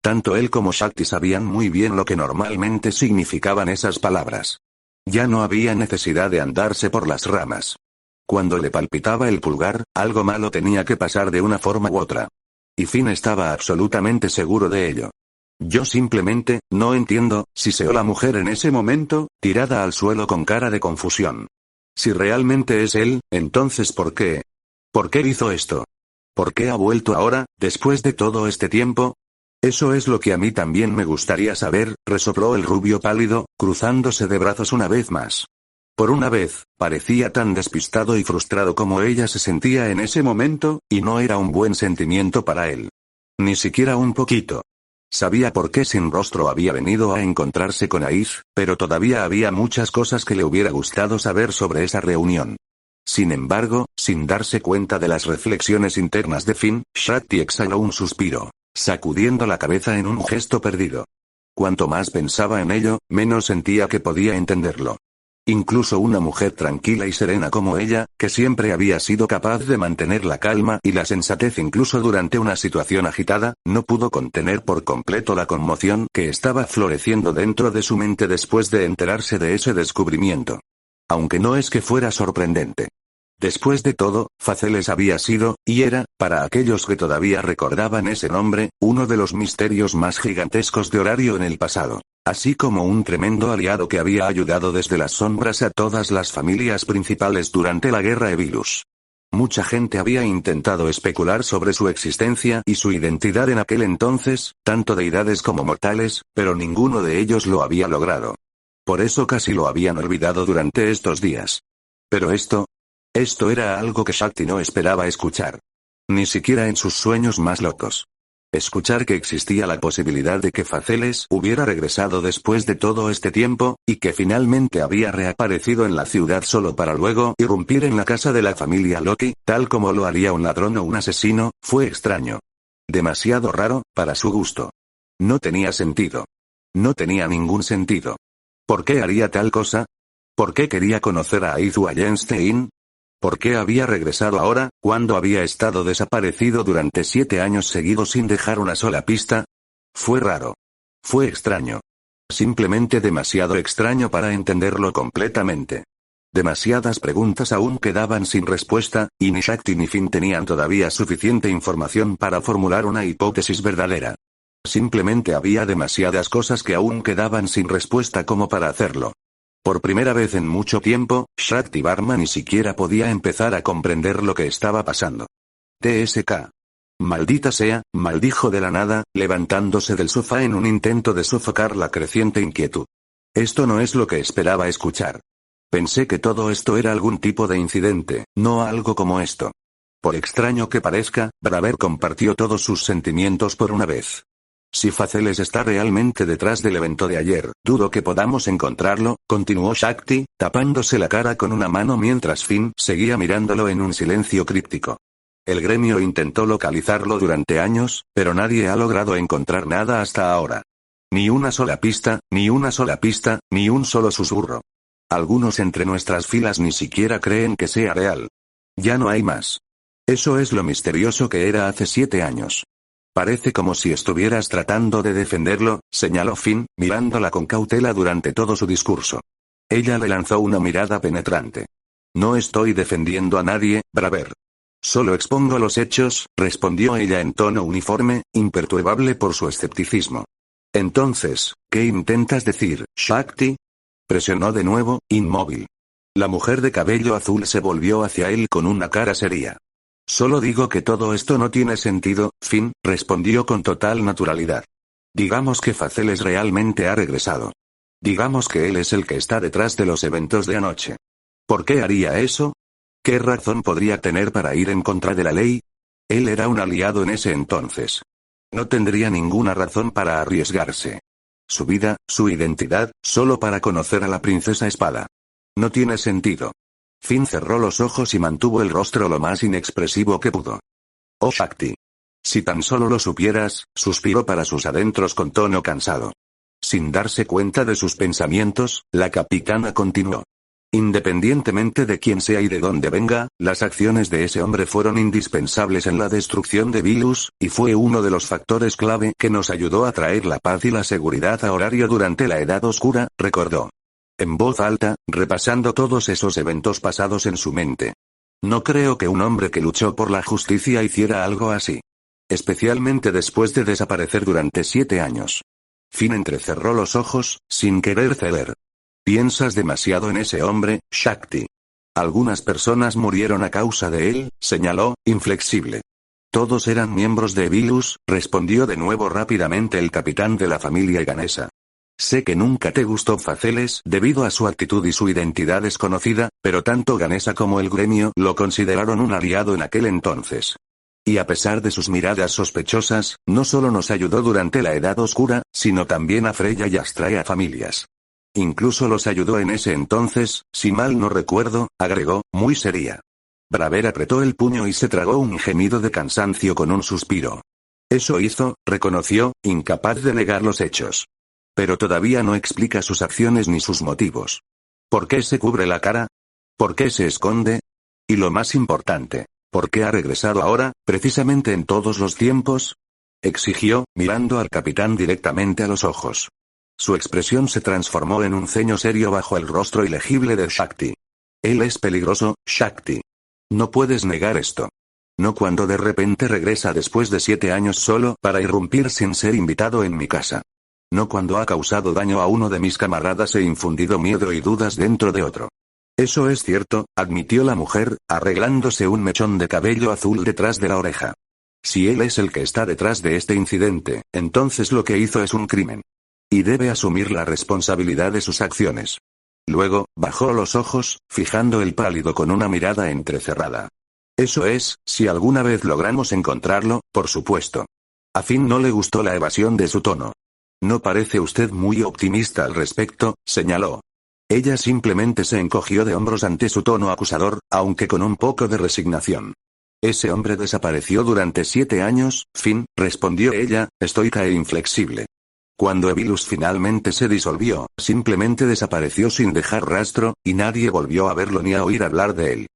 Tanto él como Shakti sabían muy bien lo que normalmente significaban esas palabras. Ya no había necesidad de andarse por las ramas. Cuando le palpitaba el pulgar, algo malo tenía que pasar de una forma u otra. Y Finn estaba absolutamente seguro de ello. Yo simplemente, no entiendo, siseó la mujer en ese momento, tirada al suelo con cara de confusión. Si realmente es él, entonces ¿por qué? ¿Por qué hizo esto? ¿Por qué ha vuelto ahora, después de todo este tiempo? Eso es lo que a mí también me gustaría saber, resopló el rubio pálido, cruzándose de brazos una vez más. Por una vez, parecía tan despistado y frustrado como ella se sentía en ese momento, y no era un buen sentimiento para él. Ni siquiera un poquito. Sabía por qué Sin Rostro había venido a encontrarse con Aiz, pero todavía había muchas cosas que le hubiera gustado saber sobre esa reunión. Sin embargo, sin darse cuenta de las reflexiones internas de Finn, Shakti exhaló un suspiro, sacudiendo la cabeza en un gesto perdido. Cuanto más pensaba en ello, menos sentía que podía entenderlo. Incluso una mujer tranquila y serena como ella, que siempre había sido capaz de mantener la calma y la sensatez incluso durante una situación agitada, no pudo contener por completo la conmoción que estaba floreciendo dentro de su mente después de enterarse de ese descubrimiento. Aunque no es que fuera sorprendente. Después de todo, Faceles había sido, y era, para aquellos que todavía recordaban ese nombre, uno de los misterios más gigantescos de Horario en el pasado. Así como un tremendo aliado que había ayudado desde las sombras a todas las familias principales durante la guerra Evilus. Mucha gente había intentado especular sobre su existencia y su identidad en aquel entonces, tanto deidades como mortales, pero ninguno de ellos lo había logrado. Por eso casi lo habían olvidado durante estos días. Pero esto era algo que Shakti no esperaba escuchar. Ni siquiera en sus sueños más locos. Escuchar que existía la posibilidad de que Faceles hubiera regresado después de todo este tiempo, y que finalmente había reaparecido en la ciudad solo para luego irrumpir en la casa de la familia Loki, tal como lo haría un ladrón o un asesino, fue extraño. Demasiado raro, para su gusto. No tenía sentido. No tenía ningún sentido. ¿Por qué haría tal cosa? ¿Por qué quería conocer a Aiz Wallenstein? ¿Por qué había regresado ahora, cuando había estado desaparecido durante 7 años seguidos sin dejar una sola pista? Fue raro. Fue extraño. Simplemente demasiado extraño para entenderlo completamente. Demasiadas preguntas aún quedaban sin respuesta, y ni Shakti ni Finn tenían todavía suficiente información para formular una hipótesis verdadera. Simplemente había demasiadas cosas que aún quedaban sin respuesta como para hacerlo. Por primera vez en mucho tiempo, Shakti Varma ni siquiera podía empezar a comprender lo que estaba pasando. TSK. Maldita sea, maldijo de la nada, levantándose del sofá en un intento de sofocar la creciente inquietud. Esto no es lo que esperaba escuchar. Pensé que todo esto era algún tipo de incidente, no algo como esto. Por extraño que parezca, Braver compartió todos sus sentimientos por una vez. Si Faceles está realmente detrás del evento de ayer, dudo que podamos encontrarlo, continuó Shakti, tapándose la cara con una mano mientras Finn seguía mirándolo en un silencio críptico. El gremio intentó localizarlo durante años, pero nadie ha logrado encontrar nada hasta ahora. Ni una sola pista, ni una sola pista, ni un solo susurro. Algunos entre nuestras filas ni siquiera creen que sea real. Ya no hay más. Eso es lo misterioso que era hace 7 años. Parece como si estuvieras tratando de defenderlo, señaló Finn, mirándola con cautela durante todo su discurso. Ella le lanzó una mirada penetrante. No estoy defendiendo a nadie, Braver. Solo expongo los hechos, respondió ella en tono uniforme, imperturbable por su escepticismo. Entonces, ¿qué intentas decir, Shakti? Presionó de nuevo, inmóvil. La mujer de cabello azul se volvió hacia él con una cara seria. Solo digo que todo esto no tiene sentido, Finn, respondió con total naturalidad. Digamos que Faceles realmente ha regresado. Digamos que él es el que está detrás de los eventos de anoche. ¿Por qué haría eso? ¿Qué razón podría tener para ir en contra de la ley? Él era un aliado en ese entonces. No tendría ninguna razón para arriesgarse. Su vida, su identidad, solo para conocer a la princesa Espada. No tiene sentido. Finn cerró los ojos y mantuvo el rostro lo más inexpresivo que pudo. Oh Shakti. Si tan solo lo supieras, suspiró para sus adentros con tono cansado. Sin darse cuenta de sus pensamientos, la capitana continuó. Independientemente de quién sea y de dónde venga, las acciones de ese hombre fueron indispensables en la destrucción de Vilus, y fue uno de los factores clave que nos ayudó a traer la paz y la seguridad a Horario durante la Edad Oscura, recordó. En voz alta, repasando todos esos eventos pasados en su mente. No creo que un hombre que luchó por la justicia hiciera algo así. Especialmente después de desaparecer durante 7 años. Finn entrecerró los ojos, sin querer ceder. Piensas demasiado en ese hombre, Shakti. Algunas personas murieron a causa de él, señaló, inflexible. Todos eran miembros de Vilus, respondió de nuevo rápidamente el capitán de la familia Ganesa. Sé que nunca te gustó Faceles debido a su actitud y su identidad desconocida, pero tanto Ganesa como el gremio lo consideraron un aliado en aquel entonces. Y a pesar de sus miradas sospechosas, no solo nos ayudó durante la Edad Oscura, sino también a Freya y Astraea familias. Incluso los ayudó en ese entonces, si mal no recuerdo, agregó, muy seria. Braver apretó el puño y se tragó un gemido de cansancio con un suspiro. Eso hizo, reconoció, incapaz de negar los hechos. Pero todavía no explica sus acciones ni sus motivos. ¿Por qué se cubre la cara? ¿Por qué se esconde? Y lo más importante, ¿por qué ha regresado ahora, precisamente en todos los tiempos? Exigió, mirando al capitán directamente a los ojos. Su expresión se transformó en un ceño serio bajo el rostro ilegible de Shakti. Él es peligroso, Shakti. No puedes negar esto. No cuando de repente regresa después de 7 años solo para irrumpir sin ser invitado en mi casa. No cuando ha causado daño a uno de mis camaradas e infundido miedo y dudas dentro de otro. Eso es cierto, admitió la mujer, arreglándose un mechón de cabello azul detrás de la oreja. Si él es el que está detrás de este incidente, entonces lo que hizo es un crimen. Y debe asumir la responsabilidad de sus acciones. Luego, bajó los ojos, fijando el pálido con una mirada entrecerrada. Eso es, si alguna vez logramos encontrarlo, por supuesto. A Finn no le gustó la evasión de su tono. No parece usted muy optimista al respecto, señaló. Ella simplemente se encogió de hombros ante su tono acusador, aunque con un poco de resignación. Ese hombre desapareció durante 7 años, Finn, respondió ella, estoica e inflexible. Cuando Vilus finalmente se disolvió, simplemente desapareció sin dejar rastro, y nadie volvió a verlo ni a oír hablar de él.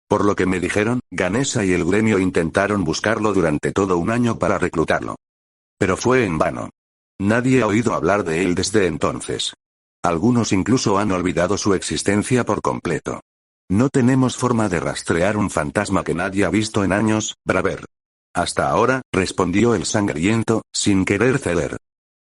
Por lo que me dijeron, Ganesa y el gremio intentaron buscarlo durante todo un año para reclutarlo. Pero fue en vano. Nadie ha oído hablar de él desde entonces. Algunos incluso han olvidado su existencia por completo. No tenemos forma de rastrear un fantasma que nadie ha visto en años, Braver. Hasta ahora, respondió el sangriento, sin querer ceder.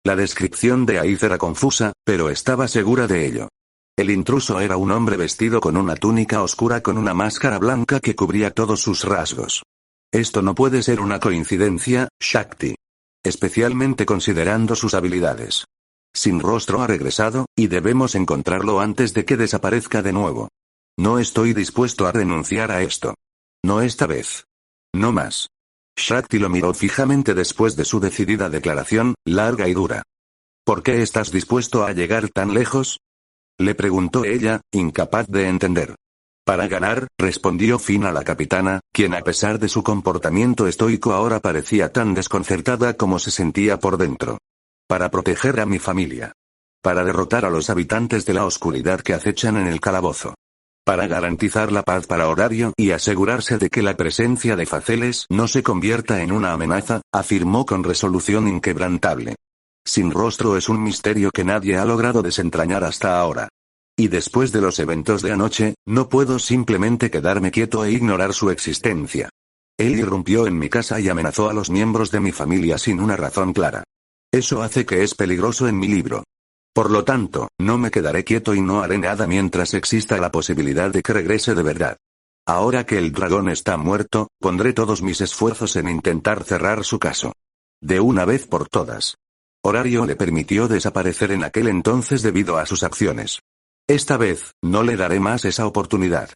La descripción de Aiz era confusa, pero estaba segura de ello. El intruso era un hombre vestido con una túnica oscura con una máscara blanca que cubría todos sus rasgos. Esto no puede ser una coincidencia, Shakti. Especialmente considerando sus habilidades. Sin rostro ha regresado, y debemos encontrarlo antes de que desaparezca de nuevo. No estoy dispuesto a renunciar a esto. No esta vez. No más. Shakti lo miró fijamente después de su decidida declaración, larga y dura. ¿Por qué estás dispuesto a llegar tan lejos? Le preguntó ella, incapaz de entender. Para ganar, respondió Finn a la capitana, quien a pesar de su comportamiento estoico ahora parecía tan desconcertada como se sentía por dentro. Para proteger a mi familia. Para derrotar a los habitantes de la oscuridad que acechan en el calabozo. Para garantizar la paz para Horario y asegurarse de que la presencia de Faceles no se convierta en una amenaza, afirmó con resolución inquebrantable. Sin rostro es un misterio que nadie ha logrado desentrañar hasta ahora. Y después de los eventos de anoche, no puedo simplemente quedarme quieto e ignorar su existencia. Él irrumpió en mi casa y amenazó a los miembros de mi familia sin una razón clara. Eso hace que es peligroso en mi libro. Por lo tanto, no me quedaré quieto y no haré nada mientras exista la posibilidad de que regrese de verdad. Ahora que el dragón está muerto, pondré todos mis esfuerzos en intentar cerrar su caso. De una vez por todas. Horario le permitió desaparecer en aquel entonces debido a sus acciones. Esta vez, no le daré más esa oportunidad.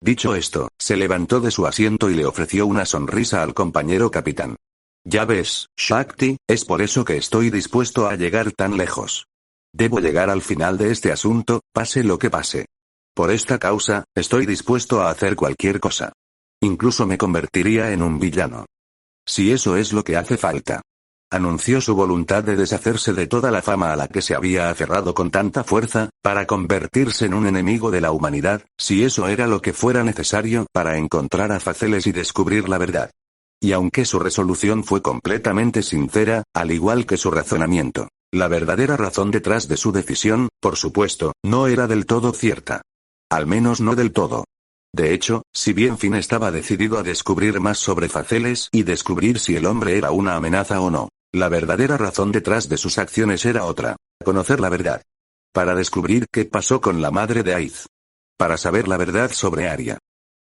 Dicho esto, se levantó de su asiento y le ofreció una sonrisa al compañero capitán. Ya ves, Shakti, es por eso que estoy dispuesto a llegar tan lejos. Debo llegar al final de este asunto, pase lo que pase. Por esta causa, estoy dispuesto a hacer cualquier cosa. Incluso me convertiría en un villano. Si eso es lo que hace falta. Anunció su voluntad de deshacerse de toda la fama a la que se había aferrado con tanta fuerza, para convertirse en un enemigo de la humanidad, si eso era lo que fuera necesario para encontrar a Faceles y descubrir la verdad. Y aunque su resolución fue completamente sincera, al igual que su razonamiento, la verdadera razón detrás de su decisión, por supuesto, no era del todo cierta. Al menos no del todo. De hecho, si bien Finn estaba decidido a descubrir más sobre Faceles y descubrir si el hombre era una amenaza o no, la verdadera razón detrás de sus acciones era otra: conocer la verdad. Para descubrir qué pasó con la madre de Aiz. Para saber la verdad sobre Arya.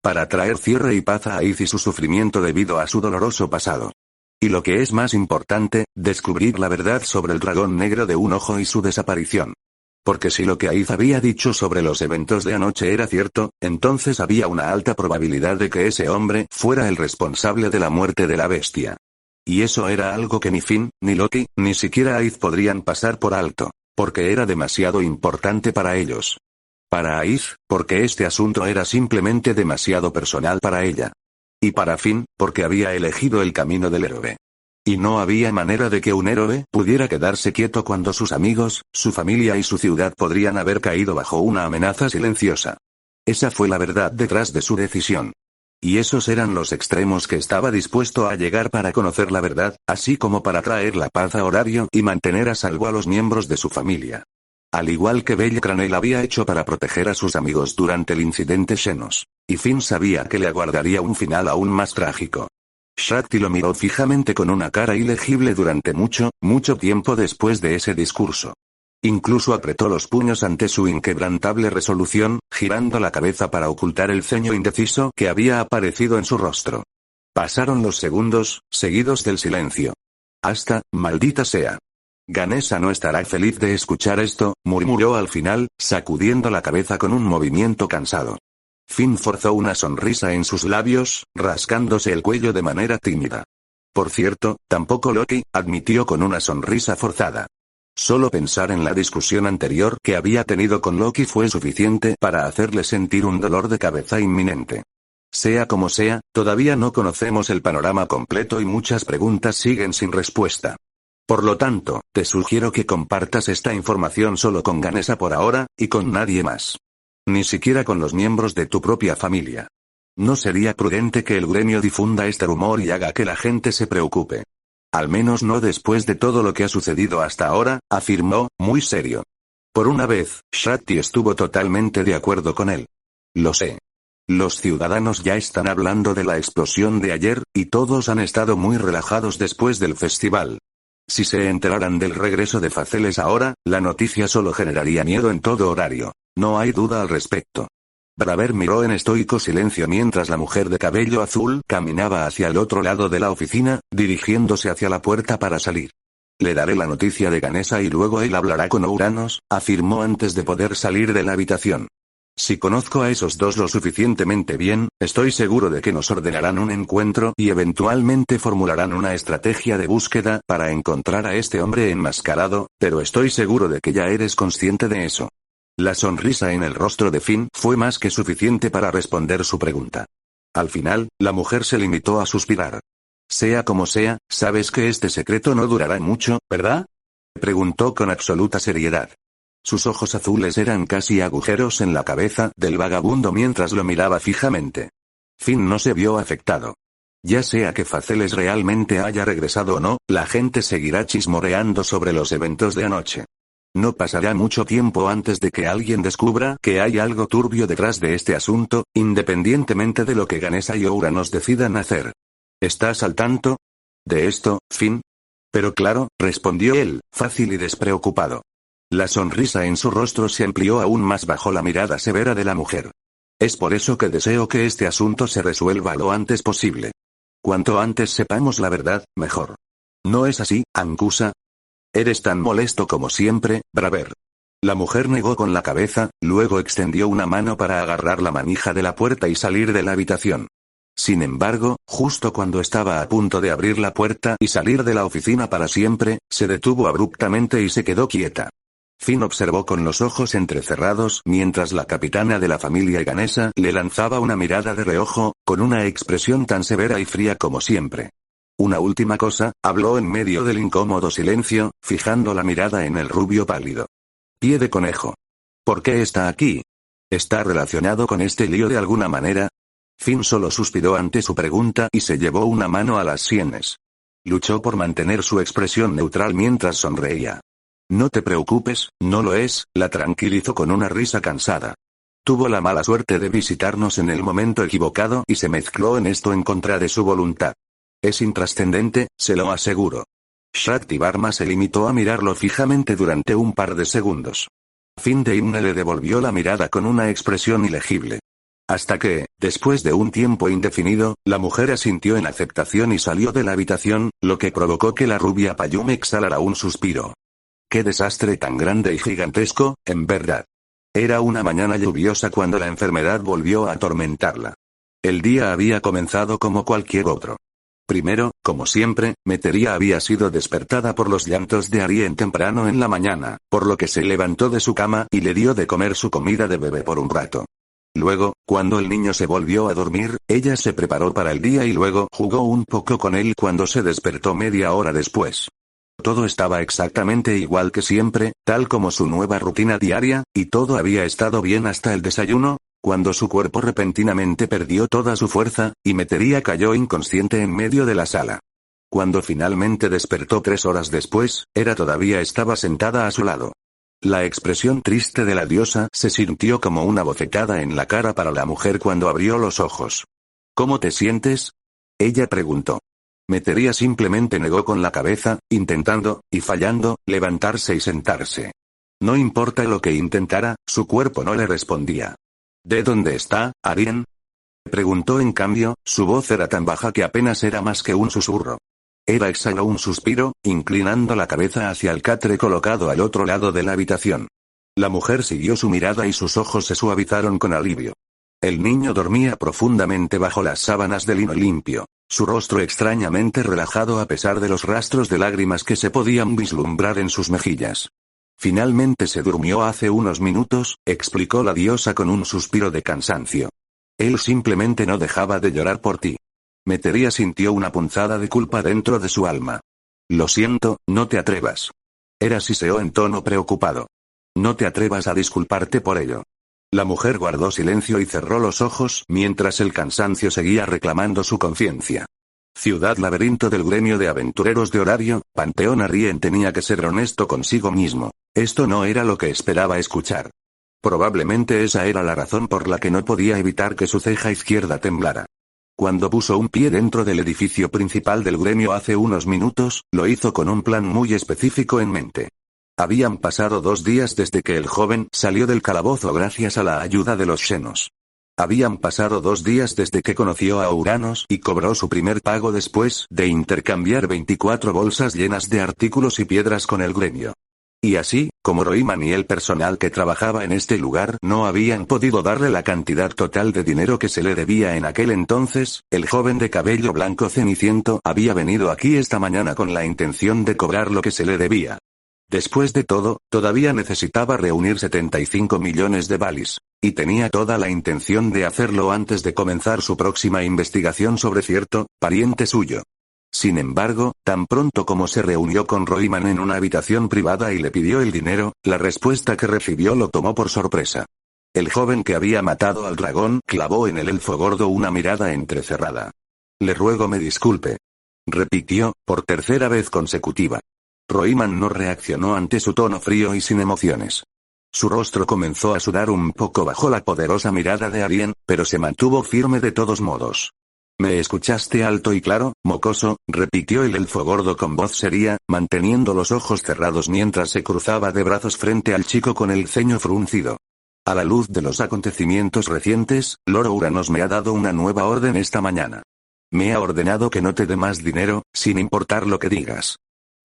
Para traer cierre y paz a Aiz y su sufrimiento debido a su doloroso pasado. Y lo que es más importante, descubrir la verdad sobre el dragón negro de un ojo y su desaparición. Porque si lo que Aiz había dicho sobre los eventos de anoche era cierto, entonces había una alta probabilidad de que ese hombre fuera el responsable de la muerte de la bestia. Y eso era algo que ni Finn, ni Loki, ni siquiera Aiz podrían pasar por alto, porque era demasiado importante para ellos. Para Aiz, porque este asunto era simplemente demasiado personal para ella. Y para Finn, porque había elegido el camino del héroe. Y no había manera de que un héroe pudiera quedarse quieto cuando sus amigos, su familia y su ciudad podrían haber caído bajo una amenaza silenciosa. Esa fue la verdad detrás de su decisión. Y esos eran los extremos que estaba dispuesto a llegar para conocer la verdad, así como para traer la paz a Horario y mantener a salvo a los miembros de su familia. Al igual que Belle Cranel había hecho para proteger a sus amigos durante el incidente Xenos. Y Finn sabía que le aguardaría un final aún más trágico. Shakti lo miró fijamente con una cara ilegible durante mucho tiempo después de ese discurso. Incluso apretó los puños ante su inquebrantable resolución, girando la cabeza para ocultar el ceño indeciso que había aparecido en su rostro. Pasaron los segundos, seguidos del silencio. Hasta, maldita sea. Ganesha no estará feliz de escuchar esto, murmuró al final, sacudiendo la cabeza con un movimiento cansado. Finn forzó una sonrisa en sus labios, rascándose el cuello de manera tímida. Por cierto, tampoco Loki, admitió con una sonrisa forzada. Solo pensar en la discusión anterior que había tenido con Loki fue suficiente para hacerle sentir un dolor de cabeza inminente. Sea como sea, todavía no conocemos el panorama completo y muchas preguntas siguen sin respuesta. Por lo tanto, te sugiero que compartas esta información solo con Ganesha por ahora, y con nadie más. Ni siquiera con los miembros de tu propia familia. No sería prudente que el gremio difunda este rumor y haga que la gente se preocupe. Al menos no después de todo lo que ha sucedido hasta ahora, afirmó, muy serio. Por una vez, Shakti estuvo totalmente de acuerdo con él. Lo sé. Los ciudadanos ya están hablando de la explosión de ayer, y todos han estado muy relajados después del festival. Si se enteraran del regreso de Faceles ahora, la noticia solo generaría miedo en todo Horario. No hay duda al respecto. Braver miró en estoico silencio mientras la mujer de cabello azul caminaba hacia el otro lado de la oficina, dirigiéndose hacia la puerta para salir. Le daré la noticia de Ganesha y luego él hablará con Ouranos, afirmó antes de poder salir de la habitación. Si conozco a esos dos lo suficientemente bien, estoy seguro de que nos ordenarán un encuentro y eventualmente formularán una estrategia de búsqueda para encontrar a este hombre enmascarado, pero estoy seguro de que ya eres consciente de eso. La sonrisa en el rostro de Finn fue más que suficiente para responder su pregunta. Al final, la mujer se limitó a suspirar. Sea como sea, sabes que este secreto no durará mucho, ¿verdad? Preguntó con absoluta seriedad. Sus ojos azules eran casi agujeros en la cabeza del vagabundo mientras lo miraba fijamente. Finn no se vio afectado. Ya sea que Faceles realmente haya regresado o no, la gente seguirá chismoreando sobre los eventos de anoche. No pasará mucho tiempo antes de que alguien descubra que hay algo turbio detrás de este asunto, independientemente de lo que Ganesha y Ouranos decidan hacer. ¿Estás al tanto de esto, Finn? Pero claro, respondió él, fácil y despreocupado. La sonrisa en su rostro se amplió aún más bajo la mirada severa de la mujer. Es por eso que deseo que este asunto se resuelva lo antes posible. Cuanto antes sepamos la verdad, mejor. ¿No es así, Ankusa? Eres tan molesto como siempre, Braver. La mujer negó con la cabeza, luego extendió una mano para agarrar la manija de la puerta y salir de la habitación. Sin embargo, justo cuando estaba a punto de abrir la puerta y salir de la oficina para siempre, se detuvo abruptamente y se quedó quieta. Finn observó con los ojos entrecerrados mientras la capitana de la familia ganesa le lanzaba una mirada de reojo, con una expresión tan severa y fría como siempre. Una última cosa, habló en medio del incómodo silencio, fijando la mirada en el rubio pálido. Pie de conejo. ¿Por qué está aquí? ¿Está relacionado con este lío de alguna manera? Finn solo suspiró ante su pregunta y se llevó una mano a las sienes. Luchó por mantener su expresión neutral mientras sonreía. No te preocupes, no lo es, la tranquilizó con una risa cansada. Tuvo la mala suerte de visitarnos en el momento equivocado y se mezcló en esto en contra de su voluntad. Es intrascendente, se lo aseguro. Shakti Varma se limitó a mirarlo fijamente durante un par de segundos. Finn de Himne le devolvió la mirada con una expresión ilegible. Hasta que, después de un tiempo indefinido, la mujer asintió en aceptación y salió de la habitación, lo que provocó que la rubia Payume exhalara un suspiro. ¡Qué desastre tan grande y gigantesco, en verdad! Era una mañana lluviosa cuando la enfermedad volvió a atormentarla. El día había comenzado como cualquier otro. Primero, como siempre, Metería había sido despertada por los llantos de Arien temprano en la mañana, por lo que se levantó de su cama y le dio de comer su comida de bebé por un rato. Luego, cuando el niño se volvió a dormir, ella se preparó para el día y luego jugó un poco con él cuando se despertó media hora después. Todo estaba exactamente igual que siempre, tal como su nueva rutina diaria, y todo había estado bien hasta el desayuno, cuando su cuerpo repentinamente perdió toda su fuerza, y Metería cayó inconsciente en medio de la sala. Cuando finalmente despertó 3 horas después, todavía estaba sentada a su lado. La expresión triste de la diosa se sintió como una bofetada en la cara para la mujer cuando abrió los ojos. ¿Cómo te sientes? Ella preguntó. Metería simplemente negó con la cabeza, intentando, y fallando, levantarse y sentarse. No importa lo que intentara, su cuerpo no le respondía. ¿De dónde está, Arien? Preguntó en cambio, su voz era tan baja que apenas era más que un susurro. Eva exhaló un suspiro, inclinando la cabeza hacia el catre colocado al otro lado de la habitación. La mujer siguió su mirada y sus ojos se suavizaron con alivio. El niño dormía profundamente bajo las sábanas de lino limpio, su rostro extrañamente relajado a pesar de los rastros de lágrimas que se podían vislumbrar en sus mejillas. Finalmente se durmió hace unos minutos, explicó la diosa con un suspiro de cansancio. Él simplemente no dejaba de llorar por ti. Metería sintió una punzada de culpa dentro de su alma. Lo siento, no te atrevas. Era siseó en tono preocupado. No te atrevas a disculparte por ello. La mujer guardó silencio y cerró los ojos mientras el cansancio seguía reclamando su conciencia. Ciudad laberinto del gremio de aventureros de horario, Panteón Arien tenía que ser honesto consigo mismo. Esto no era lo que esperaba escuchar. Probablemente esa era la razón por la que no podía evitar que su ceja izquierda temblara. Cuando puso un pie dentro del edificio principal del gremio hace unos minutos, lo hizo con un plan muy específico en mente. Habían pasado 2 días desde que el joven salió del calabozo gracias a la ayuda de los Xenos. Habían pasado 2 días desde que conoció a Uranos y cobró su primer pago después de intercambiar 24 bolsas llenas de artículos y piedras con el gremio. Y así, como Roiman y el personal que trabajaba en este lugar no habían podido darle la cantidad total de dinero que se le debía en aquel entonces, el joven de cabello blanco ceniciento había venido aquí esta mañana con la intención de cobrar lo que se le debía. Después de todo, todavía necesitaba reunir 75 millones de balis, y tenía toda la intención de hacerlo antes de comenzar su próxima investigación sobre cierto pariente suyo. Sin embargo, tan pronto como se reunió con Roiman en una habitación privada y le pidió el dinero, la respuesta que recibió lo tomó por sorpresa. El joven que había matado al dragón clavó en el elfo gordo una mirada entrecerrada. Le ruego me disculpe. Repitió, por tercera vez consecutiva. Roiman no reaccionó ante su tono frío y sin emociones. Su rostro comenzó a sudar un poco bajo la poderosa mirada de Arien, pero se mantuvo firme de todos modos. ¿Me escuchaste alto y claro, mocoso?, repitió el elfo gordo con voz seria, manteniendo los ojos cerrados mientras se cruzaba de brazos frente al chico con el ceño fruncido. A la luz de los acontecimientos recientes, Lord Uranos me ha dado una nueva orden esta mañana. Me ha ordenado que no te dé más dinero, sin importar lo que digas.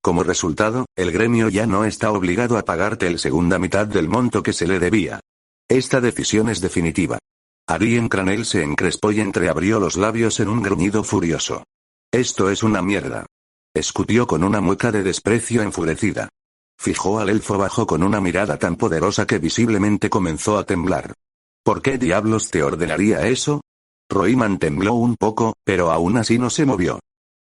Como resultado, el gremio ya no está obligado a pagarte el segunda mitad del monto que se le debía. Esta decisión es definitiva. Arien Cranel se encrespó y entreabrió los labios en un gruñido furioso. Esto es una mierda. Escupió con una mueca de desprecio enfurecida. Fijó al elfo bajo con una mirada tan poderosa que visiblemente comenzó a temblar. ¿Por qué diablos te ordenaría eso? Roiman tembló un poco, pero aún así no se movió.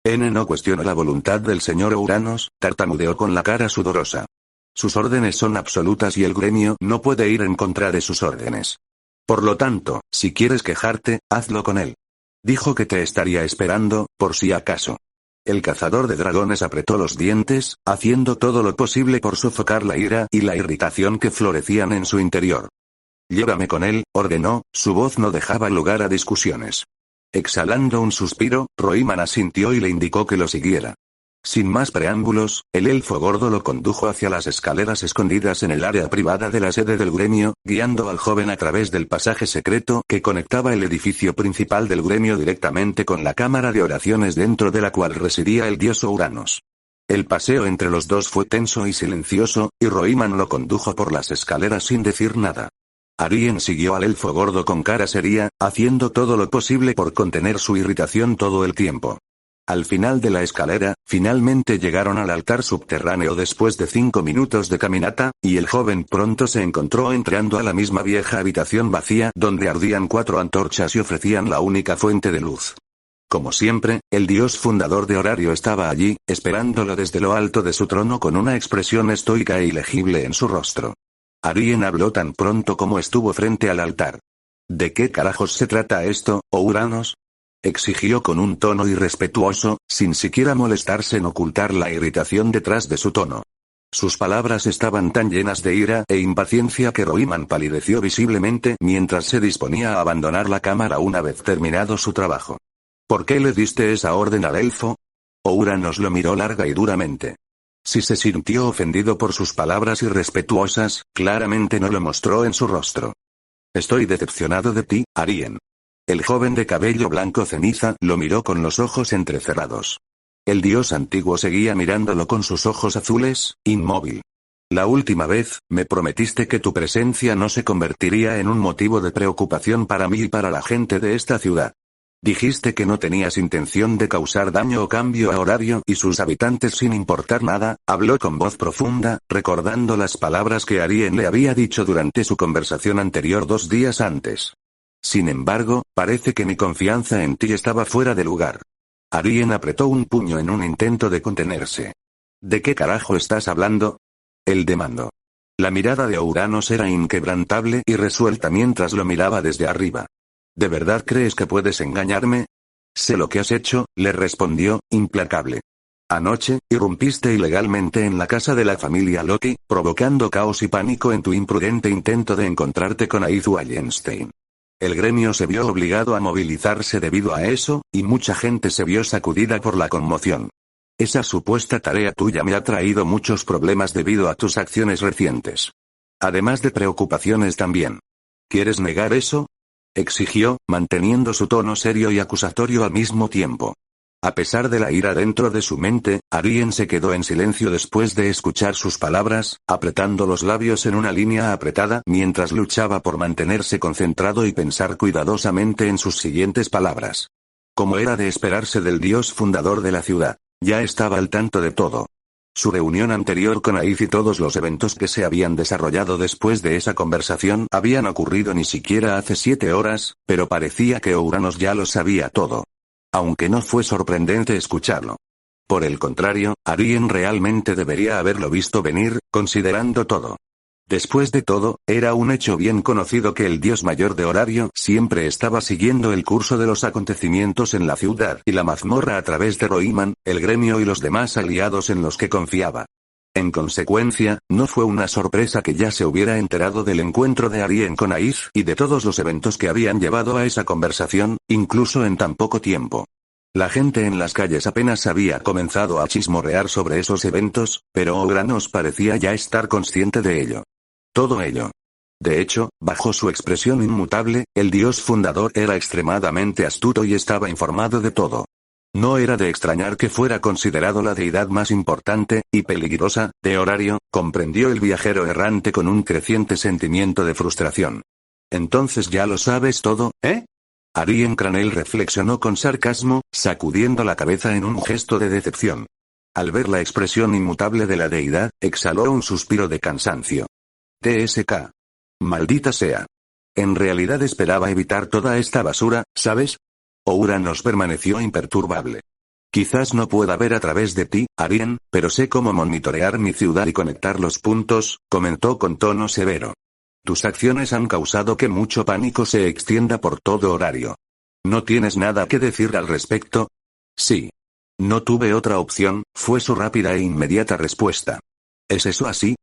N no cuestionó la voluntad del señor Uranos, tartamudeó con la cara sudorosa. Sus órdenes son absolutas y el gremio no puede ir en contra de sus órdenes. Por lo tanto, si quieres quejarte, hazlo con él. Dijo que te estaría esperando, por si acaso. El cazador de dragones apretó los dientes, haciendo todo lo posible por sofocar la ira y la irritación que florecían en su interior. Llévame con él, ordenó, su voz no dejaba lugar a discusiones. Exhalando un suspiro, Roiman asintió y le indicó que lo siguiera. Sin más preámbulos, el elfo gordo lo condujo hacia las escaleras escondidas en el área privada de la sede del gremio, guiando al joven a través del pasaje secreto que conectaba el edificio principal del gremio directamente con la cámara de oraciones dentro de la cual residía el dios Uranos. El paseo entre los dos fue tenso y silencioso, y Roiman lo condujo por las escaleras sin decir nada. Arien siguió al elfo gordo con cara seria, haciendo todo lo posible por contener su irritación todo el tiempo. Al final de la escalera, finalmente llegaron al altar subterráneo después de 5 minutos de caminata, y el joven pronto se encontró entrando a la misma vieja habitación vacía donde ardían 4 antorchas y ofrecían la única fuente de luz. Como siempre, el dios fundador de Horario estaba allí, esperándolo desde lo alto de su trono con una expresión estoica e ilegible en su rostro. Arien habló tan pronto como estuvo frente al altar. ¿De qué carajos se trata esto, oh Uranos? Exigió con un tono irrespetuoso, sin siquiera molestarse en ocultar la irritación detrás de su tono. Sus palabras estaban tan llenas de ira e impaciencia que Roiman palideció visiblemente mientras se disponía a abandonar la cámara una vez terminado su trabajo. ¿Por qué le diste esa orden al elfo? Uranos lo miró larga y duramente. Si se sintió ofendido por sus palabras irrespetuosas, claramente no lo mostró en su rostro. Estoy decepcionado de ti, Arien. El joven de cabello blanco ceniza lo miró con los ojos entrecerrados. El dios antiguo seguía mirándolo con sus ojos azules, inmóvil. La última vez, me prometiste que tu presencia no se convertiría en un motivo de preocupación para mí y para la gente de esta ciudad. Dijiste que no tenías intención de causar daño o cambio a Horario y sus habitantes sin importar nada, habló con voz profunda, recordando las palabras que Arien le había dicho durante su conversación anterior 2 días antes. Sin embargo, parece que mi confianza en ti estaba fuera de lugar. Arien apretó un puño en un intento de contenerse. ¿De qué carajo estás hablando? Él demandó. La mirada de Uranos era inquebrantable y resuelta mientras lo miraba desde arriba. ¿De verdad crees que puedes engañarme? Sé lo que has hecho, le respondió, implacable. Anoche, irrumpiste ilegalmente en la casa de la familia Loki, provocando caos y pánico en tu imprudente intento de encontrarte con Aiz Wallenstein. El gremio se vio obligado a movilizarse debido a eso, y mucha gente se vio sacudida por la conmoción. Esa supuesta tarea tuya me ha traído muchos problemas debido a tus acciones recientes. Además de preocupaciones también. ¿Quieres negar eso? Exigió, manteniendo su tono serio y acusatorio al mismo tiempo. A pesar de la ira dentro de su mente, Arien se quedó en silencio después de escuchar sus palabras, apretando los labios en una línea apretada mientras luchaba por mantenerse concentrado y pensar cuidadosamente en sus siguientes palabras. Como era de esperarse del dios fundador de la ciudad, ya estaba al tanto de todo. Su reunión anterior con Aiz y todos los eventos que se habían desarrollado después de esa conversación habían ocurrido ni siquiera hace 7 horas, pero parecía que Uranos ya lo sabía todo. Aunque no fue sorprendente escucharlo. Por el contrario, Arien realmente debería haberlo visto venir, considerando todo. Después de todo, era un hecho bien conocido que el dios mayor de Horario siempre estaba siguiendo el curso de los acontecimientos en la ciudad y la mazmorra a través de Roiman, el gremio y los demás aliados en los que confiaba. En consecuencia, no fue una sorpresa que ya se hubiera enterado del encuentro de Arien con Aiz y de todos los eventos que habían llevado a esa conversación, incluso en tan poco tiempo. La gente en las calles apenas había comenzado a chismorrear sobre esos eventos, pero Uranos parecía ya estar consciente de ello. Todo ello. De hecho, bajo su expresión inmutable, el dios fundador era extremadamente astuto y estaba informado de todo. No era de extrañar que fuera considerado la deidad más importante, y peligrosa, de Horario, comprendió el viajero errante con un creciente sentimiento de frustración. Entonces ya lo sabes todo, ¿eh? Arien Cranel reflexionó con sarcasmo, sacudiendo la cabeza en un gesto de decepción. Al ver la expresión inmutable de la deidad, exhaló un suspiro de cansancio. TSK. Maldita sea. En realidad esperaba evitar toda esta basura, ¿sabes? Ouranos permaneció imperturbable. Quizás no pueda ver a través de ti, Arien, pero sé cómo monitorear mi ciudad y conectar los puntos, comentó con tono severo. Tus acciones han causado que mucho pánico se extienda por todo Horario. ¿No tienes nada que decir al respecto? Sí. No tuve otra opción, fue su rápida e inmediata respuesta. ¿Es eso así?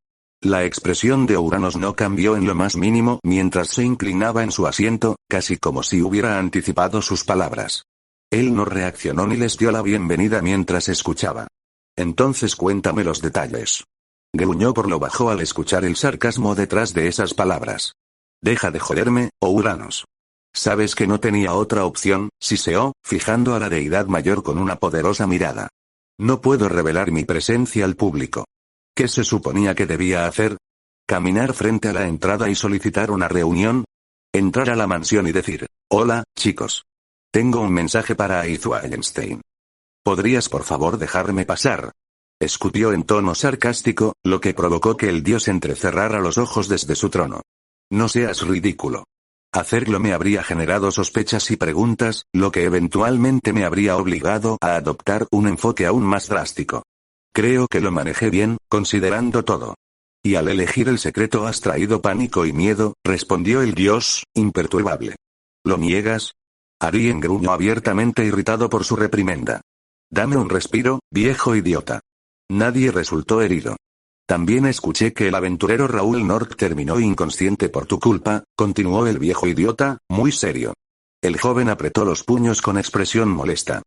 La expresión de Ouranos no cambió en lo más mínimo mientras se inclinaba en su asiento, casi como si hubiera anticipado sus palabras. Él no reaccionó ni les dio la bienvenida mientras escuchaba. Entonces cuéntame los detalles. Gruñó por lo bajo al escuchar el sarcasmo detrás de esas palabras. Deja de joderme, Ouranos. Sabes que no tenía otra opción, siseó, fijando a la deidad mayor con una poderosa mirada. No puedo revelar mi presencia al público. ¿Qué se suponía que debía hacer? ¿Caminar frente a la entrada y solicitar una reunión? ¿Entrar a la mansión y decir, hola, chicos? Tengo un mensaje para Einstein. ¿Podrías por favor dejarme pasar? Escupió en tono sarcástico, lo que provocó que el dios entrecerrara los ojos desde su trono. No seas ridículo. Hacerlo me habría generado sospechas y preguntas, lo que eventualmente me habría obligado a adoptar un enfoque aún más drástico. Creo que lo manejé bien, considerando todo. Y al elegir el secreto has traído pánico y miedo, respondió el dios, imperturbable. ¿Lo niegas? Arien gruñó abiertamente irritado por su reprimenda. Dame un respiro, viejo idiota. Nadie resultó herido. También escuché que el aventurero Raúl Nork terminó inconsciente por tu culpa, continuó el viejo idiota, muy serio. El joven apretó los puños con expresión molesta.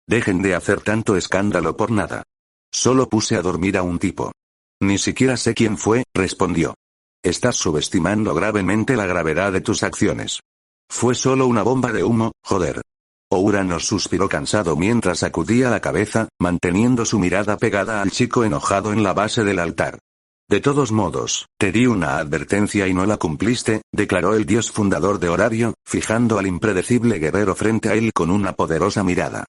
Dejen de hacer tanto escándalo por nada. Solo puse a dormir a un tipo. Ni siquiera sé quién fue, respondió. Estás subestimando gravemente la gravedad de tus acciones. Fue solo una bomba de humo, joder. Ouranos suspiró cansado mientras sacudía la cabeza, manteniendo su mirada pegada al chico enojado en la base del altar. De todos modos, te di una advertencia y no la cumpliste, declaró el dios fundador de Horario, fijando al impredecible guerrero frente a él con una poderosa mirada.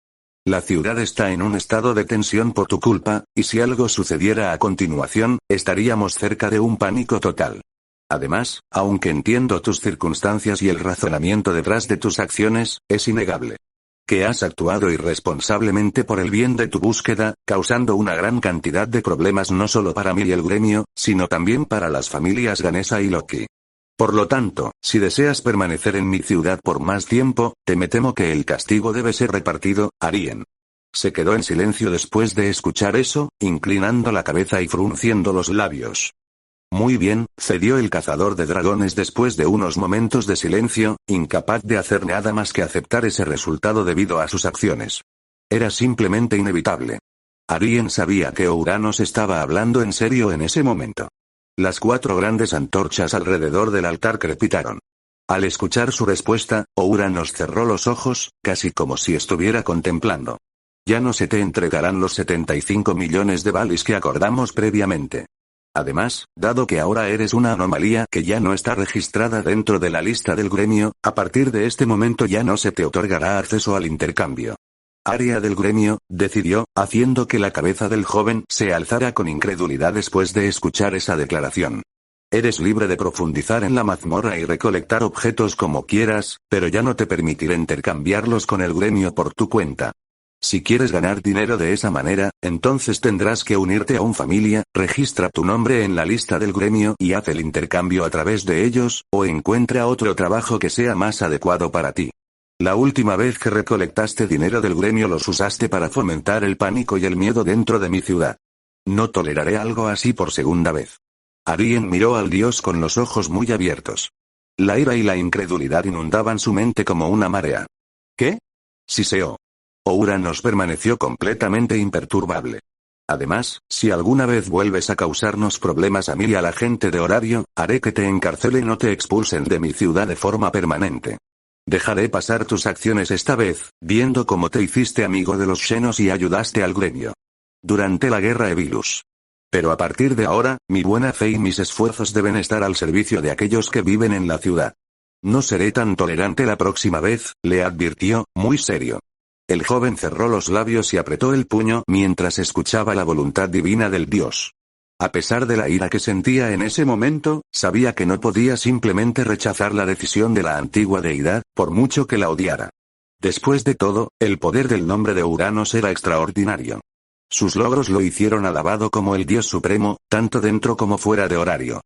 La ciudad está en un estado de tensión por tu culpa, y si algo sucediera a continuación, estaríamos cerca de un pánico total. Además, aunque entiendo tus circunstancias y el razonamiento detrás de tus acciones, es innegable que has actuado irresponsablemente por el bien de tu búsqueda, causando una gran cantidad de problemas no solo para mí y el gremio, sino también para las familias Ganesa y Loki. Por lo tanto, si deseas permanecer en mi ciudad por más tiempo, me temo que el castigo debe ser repartido, Arien. Se quedó en silencio después de escuchar eso, inclinando la cabeza y frunciendo los labios. Muy bien, cedió el cazador de dragones después de unos momentos de silencio, incapaz de hacer nada más que aceptar ese resultado debido a sus acciones. Era simplemente inevitable. Arien sabía que Ouranos estaba hablando en serio en ese momento. Las 4 grandes antorchas alrededor del altar crepitaron. Al escuchar su respuesta, Ouranos cerró los ojos, casi como si estuviera contemplando. Ya no se te entregarán los 75 millones de balis que acordamos previamente. Además, dado que ahora eres una anomalía que ya no está registrada dentro de la lista del gremio, a partir de este momento ya no se te otorgará acceso al intercambio. Área del gremio, decidió, haciendo que la cabeza del joven se alzara con incredulidad después de escuchar esa declaración. Eres libre de profundizar en la mazmorra y recolectar objetos como quieras, pero ya no te permitiré intercambiarlos con el gremio por tu cuenta. Si quieres ganar dinero de esa manera, entonces tendrás que unirte a una familia, registra tu nombre en la lista del gremio y haz el intercambio a través de ellos, o encuentra otro trabajo que sea más adecuado para ti. La última vez que recolectaste dinero del gremio los usaste para fomentar el pánico y el miedo dentro de mi ciudad. No toleraré algo así por segunda vez. Arien miró al dios con los ojos muy abiertos. La ira y la incredulidad inundaban su mente como una marea. ¿Qué? Siseó. Ouranos permaneció completamente imperturbable. Además, si alguna vez vuelves a causarnos problemas a mí y a la gente de Horario, haré que te encarcelen o te expulsen de mi ciudad de forma permanente. Dejaré pasar tus acciones esta vez, viendo cómo te hiciste amigo de los xenos y ayudaste al gremio durante la guerra Evilus. Pero a partir de ahora, mi buena fe y mis esfuerzos deben estar al servicio de aquellos que viven en la ciudad. No seré tan tolerante la próxima vez, le advirtió, muy serio. El joven cerró los labios y apretó el puño mientras escuchaba la voluntad divina del dios. A pesar de la ira que sentía en ese momento, sabía que no podía simplemente rechazar la decisión de la antigua deidad, por mucho que la odiara. Después de todo, el poder del nombre de Uranos era extraordinario. Sus logros lo hicieron alabado como el dios supremo, tanto dentro como fuera de horario.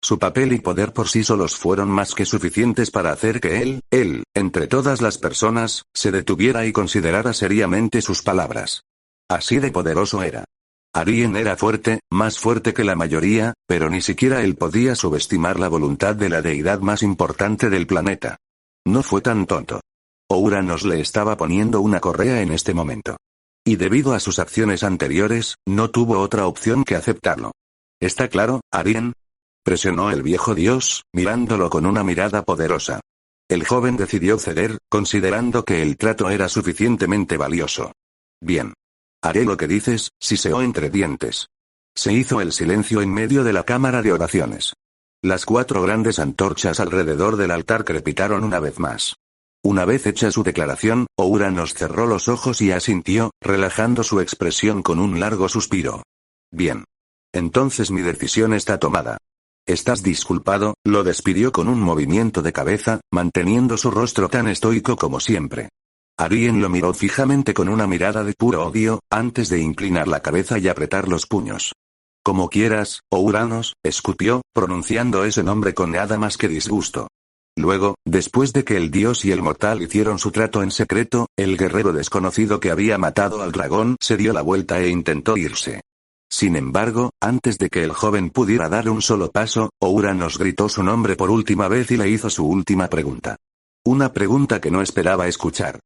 Su papel y poder por sí solos fueron más que suficientes para hacer que él, entre todas las personas, se detuviera y considerara seriamente sus palabras. Así de poderoso era. Arien era fuerte, más fuerte que la mayoría, pero ni siquiera él podía subestimar la voluntad de la deidad más importante del planeta. No fue tan tonto. Uranos le estaba poniendo una correa en este momento. Y debido a sus acciones anteriores, no tuvo otra opción que aceptarlo. ¿Está claro, Arien? Presionó el viejo dios, mirándolo con una mirada poderosa. El joven decidió ceder, considerando que el trato era suficientemente valioso. Bien. Haré lo que dices, siseó entre dientes. Se hizo el silencio en medio de la cámara de oraciones. Las 4 grandes antorchas alrededor del altar crepitaron una vez más. Una vez hecha su declaración, Uranos cerró los ojos y asintió, relajando su expresión con un largo suspiro. Bien. Entonces mi decisión está tomada. Estás disculpado, lo despidió con un movimiento de cabeza, manteniendo su rostro tan estoico como siempre. Arien lo miró fijamente con una mirada de puro odio, antes de inclinar la cabeza y apretar los puños. Como quieras, Uranos, escupió, pronunciando ese nombre con nada más que disgusto. Luego, después de que el dios y el mortal hicieron su trato en secreto, el guerrero desconocido que había matado al dragón se dio la vuelta e intentó irse. Sin embargo, antes de que el joven pudiera dar un solo paso, Uranos gritó su nombre por última vez y le hizo su última pregunta. Una pregunta que no esperaba escuchar.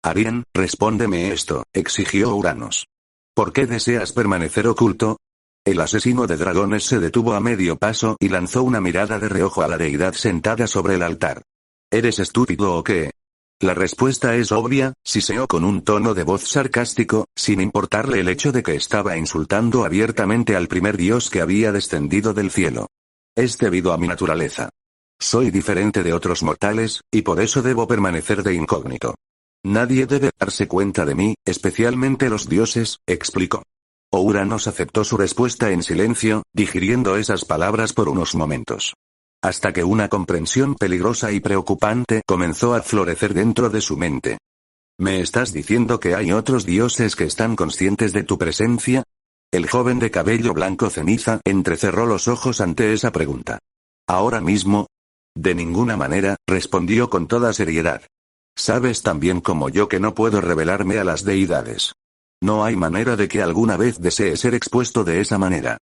Arien, respóndeme esto, exigió Uranos. ¿Por qué deseas permanecer oculto? El asesino de dragones se detuvo a medio paso y lanzó una mirada de reojo a la deidad sentada sobre el altar. ¿Eres estúpido o qué? La respuesta es obvia, siseó con un tono de voz sarcástico, sin importarle el hecho de que estaba insultando abiertamente al primer dios que había descendido del cielo. Es debido a mi naturaleza. Soy diferente de otros mortales, y por eso debo permanecer de incógnito. Nadie debe darse cuenta de mí, especialmente los dioses, explicó. Uranos aceptó su respuesta en silencio, digiriendo esas palabras por unos momentos. Hasta que una comprensión peligrosa y preocupante comenzó a florecer dentro de su mente. ¿Me estás diciendo que hay otros dioses que están conscientes de tu presencia? El joven de cabello blanco ceniza entrecerró los ojos ante esa pregunta. ¿Ahora mismo? De ninguna manera, respondió con toda seriedad. Sabes tan bien como yo que no puedo revelarme a las deidades. No hay manera de que alguna vez desee ser expuesto de esa manera.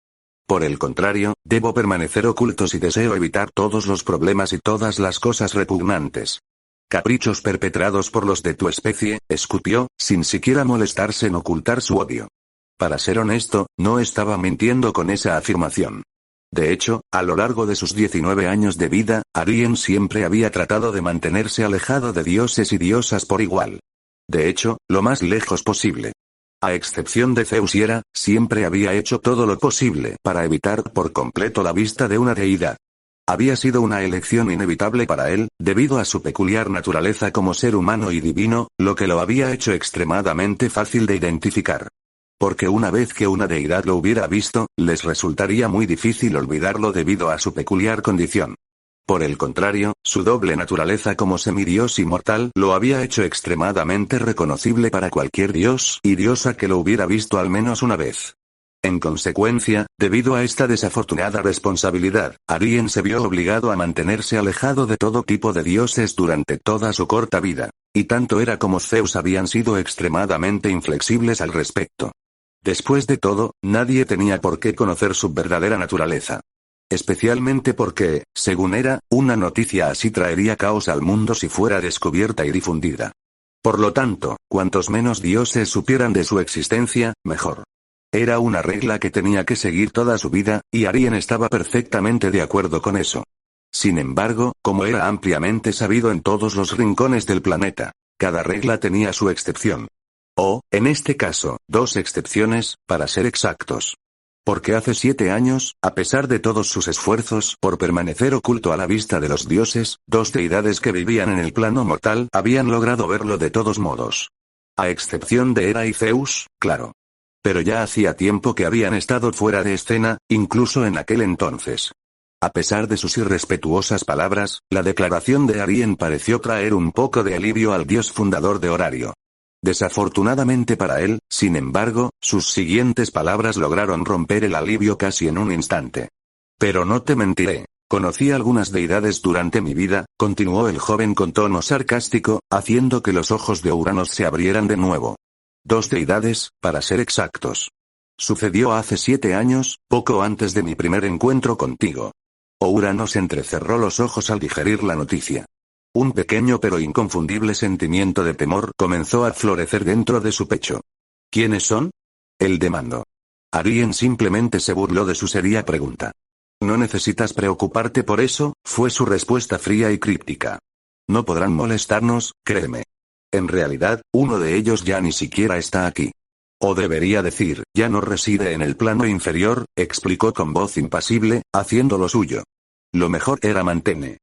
Por el contrario, debo permanecer oculto si deseo evitar todos los problemas y todas las cosas repugnantes. Caprichos perpetrados por los de tu especie, escupió, sin siquiera molestarse en ocultar su odio. Para ser honesto, no estaba mintiendo con esa afirmación. De hecho, a lo largo de sus 19 años de vida, Arien siempre había tratado de mantenerse alejado de dioses y diosas por igual. De hecho, lo más lejos posible. A excepción de Zeus y Hera, siempre había hecho todo lo posible para evitar por completo la vista de una deidad. Había sido una elección inevitable para él, debido a su peculiar naturaleza como ser humano y divino, lo que lo había hecho extremadamente fácil de identificar. Porque una vez que una deidad lo hubiera visto, les resultaría muy difícil olvidarlo debido a su peculiar condición. Por el contrario, su doble naturaleza como semidios y mortal lo había hecho extremadamente reconocible para cualquier dios y diosa que lo hubiera visto al menos una vez. En consecuencia, debido a esta desafortunada responsabilidad, Arien se vio obligado a mantenerse alejado de todo tipo de dioses durante toda su corta vida. Y tanto Hera como Zeus habían sido extremadamente inflexibles al respecto. Después de todo, nadie tenía por qué conocer su verdadera naturaleza. Especialmente porque, según Hera, una noticia así traería caos al mundo si fuera descubierta y difundida. Por lo tanto, cuantos menos dioses supieran de su existencia, mejor. Era una regla que tenía que seguir toda su vida, y Arien estaba perfectamente de acuerdo con eso. Sin embargo, como era ampliamente sabido en todos los rincones del planeta, cada regla tenía su excepción. O, en este caso, dos excepciones, para ser exactos. Porque hace 7 años, a pesar de todos sus esfuerzos por permanecer oculto a la vista de los dioses, dos deidades que vivían en el plano mortal habían logrado verlo de todos modos. A excepción de Hera y Zeus, claro. Pero ya hacía tiempo que habían estado fuera de escena, incluso en aquel entonces. A pesar de sus irrespetuosas palabras, la declaración de Arien pareció traer un poco de alivio al dios fundador de Horario. Desafortunadamente para él, sin embargo, sus siguientes palabras lograron romper el alivio casi en un instante. Pero no te mentiré. Conocí algunas deidades durante mi vida, continuó el joven con tono sarcástico, haciendo que los ojos de Uranos se abrieran de nuevo. 2 deidades, para ser exactos. Sucedió hace 7 años, poco antes de mi primer encuentro contigo. Uranos entrecerró los ojos al digerir la noticia. Un pequeño pero inconfundible sentimiento de temor comenzó a florecer dentro de su pecho. ¿Quiénes son? Él demandó. Arien simplemente se burló de su seria pregunta. No necesitas preocuparte por eso, fue su respuesta fría y críptica. No podrán molestarnos, créeme. En realidad, uno de ellos ya ni siquiera está aquí. O debería decir, ya no reside en el plano inferior, explicó con voz impasible, haciendo lo suyo. Lo mejor era mantener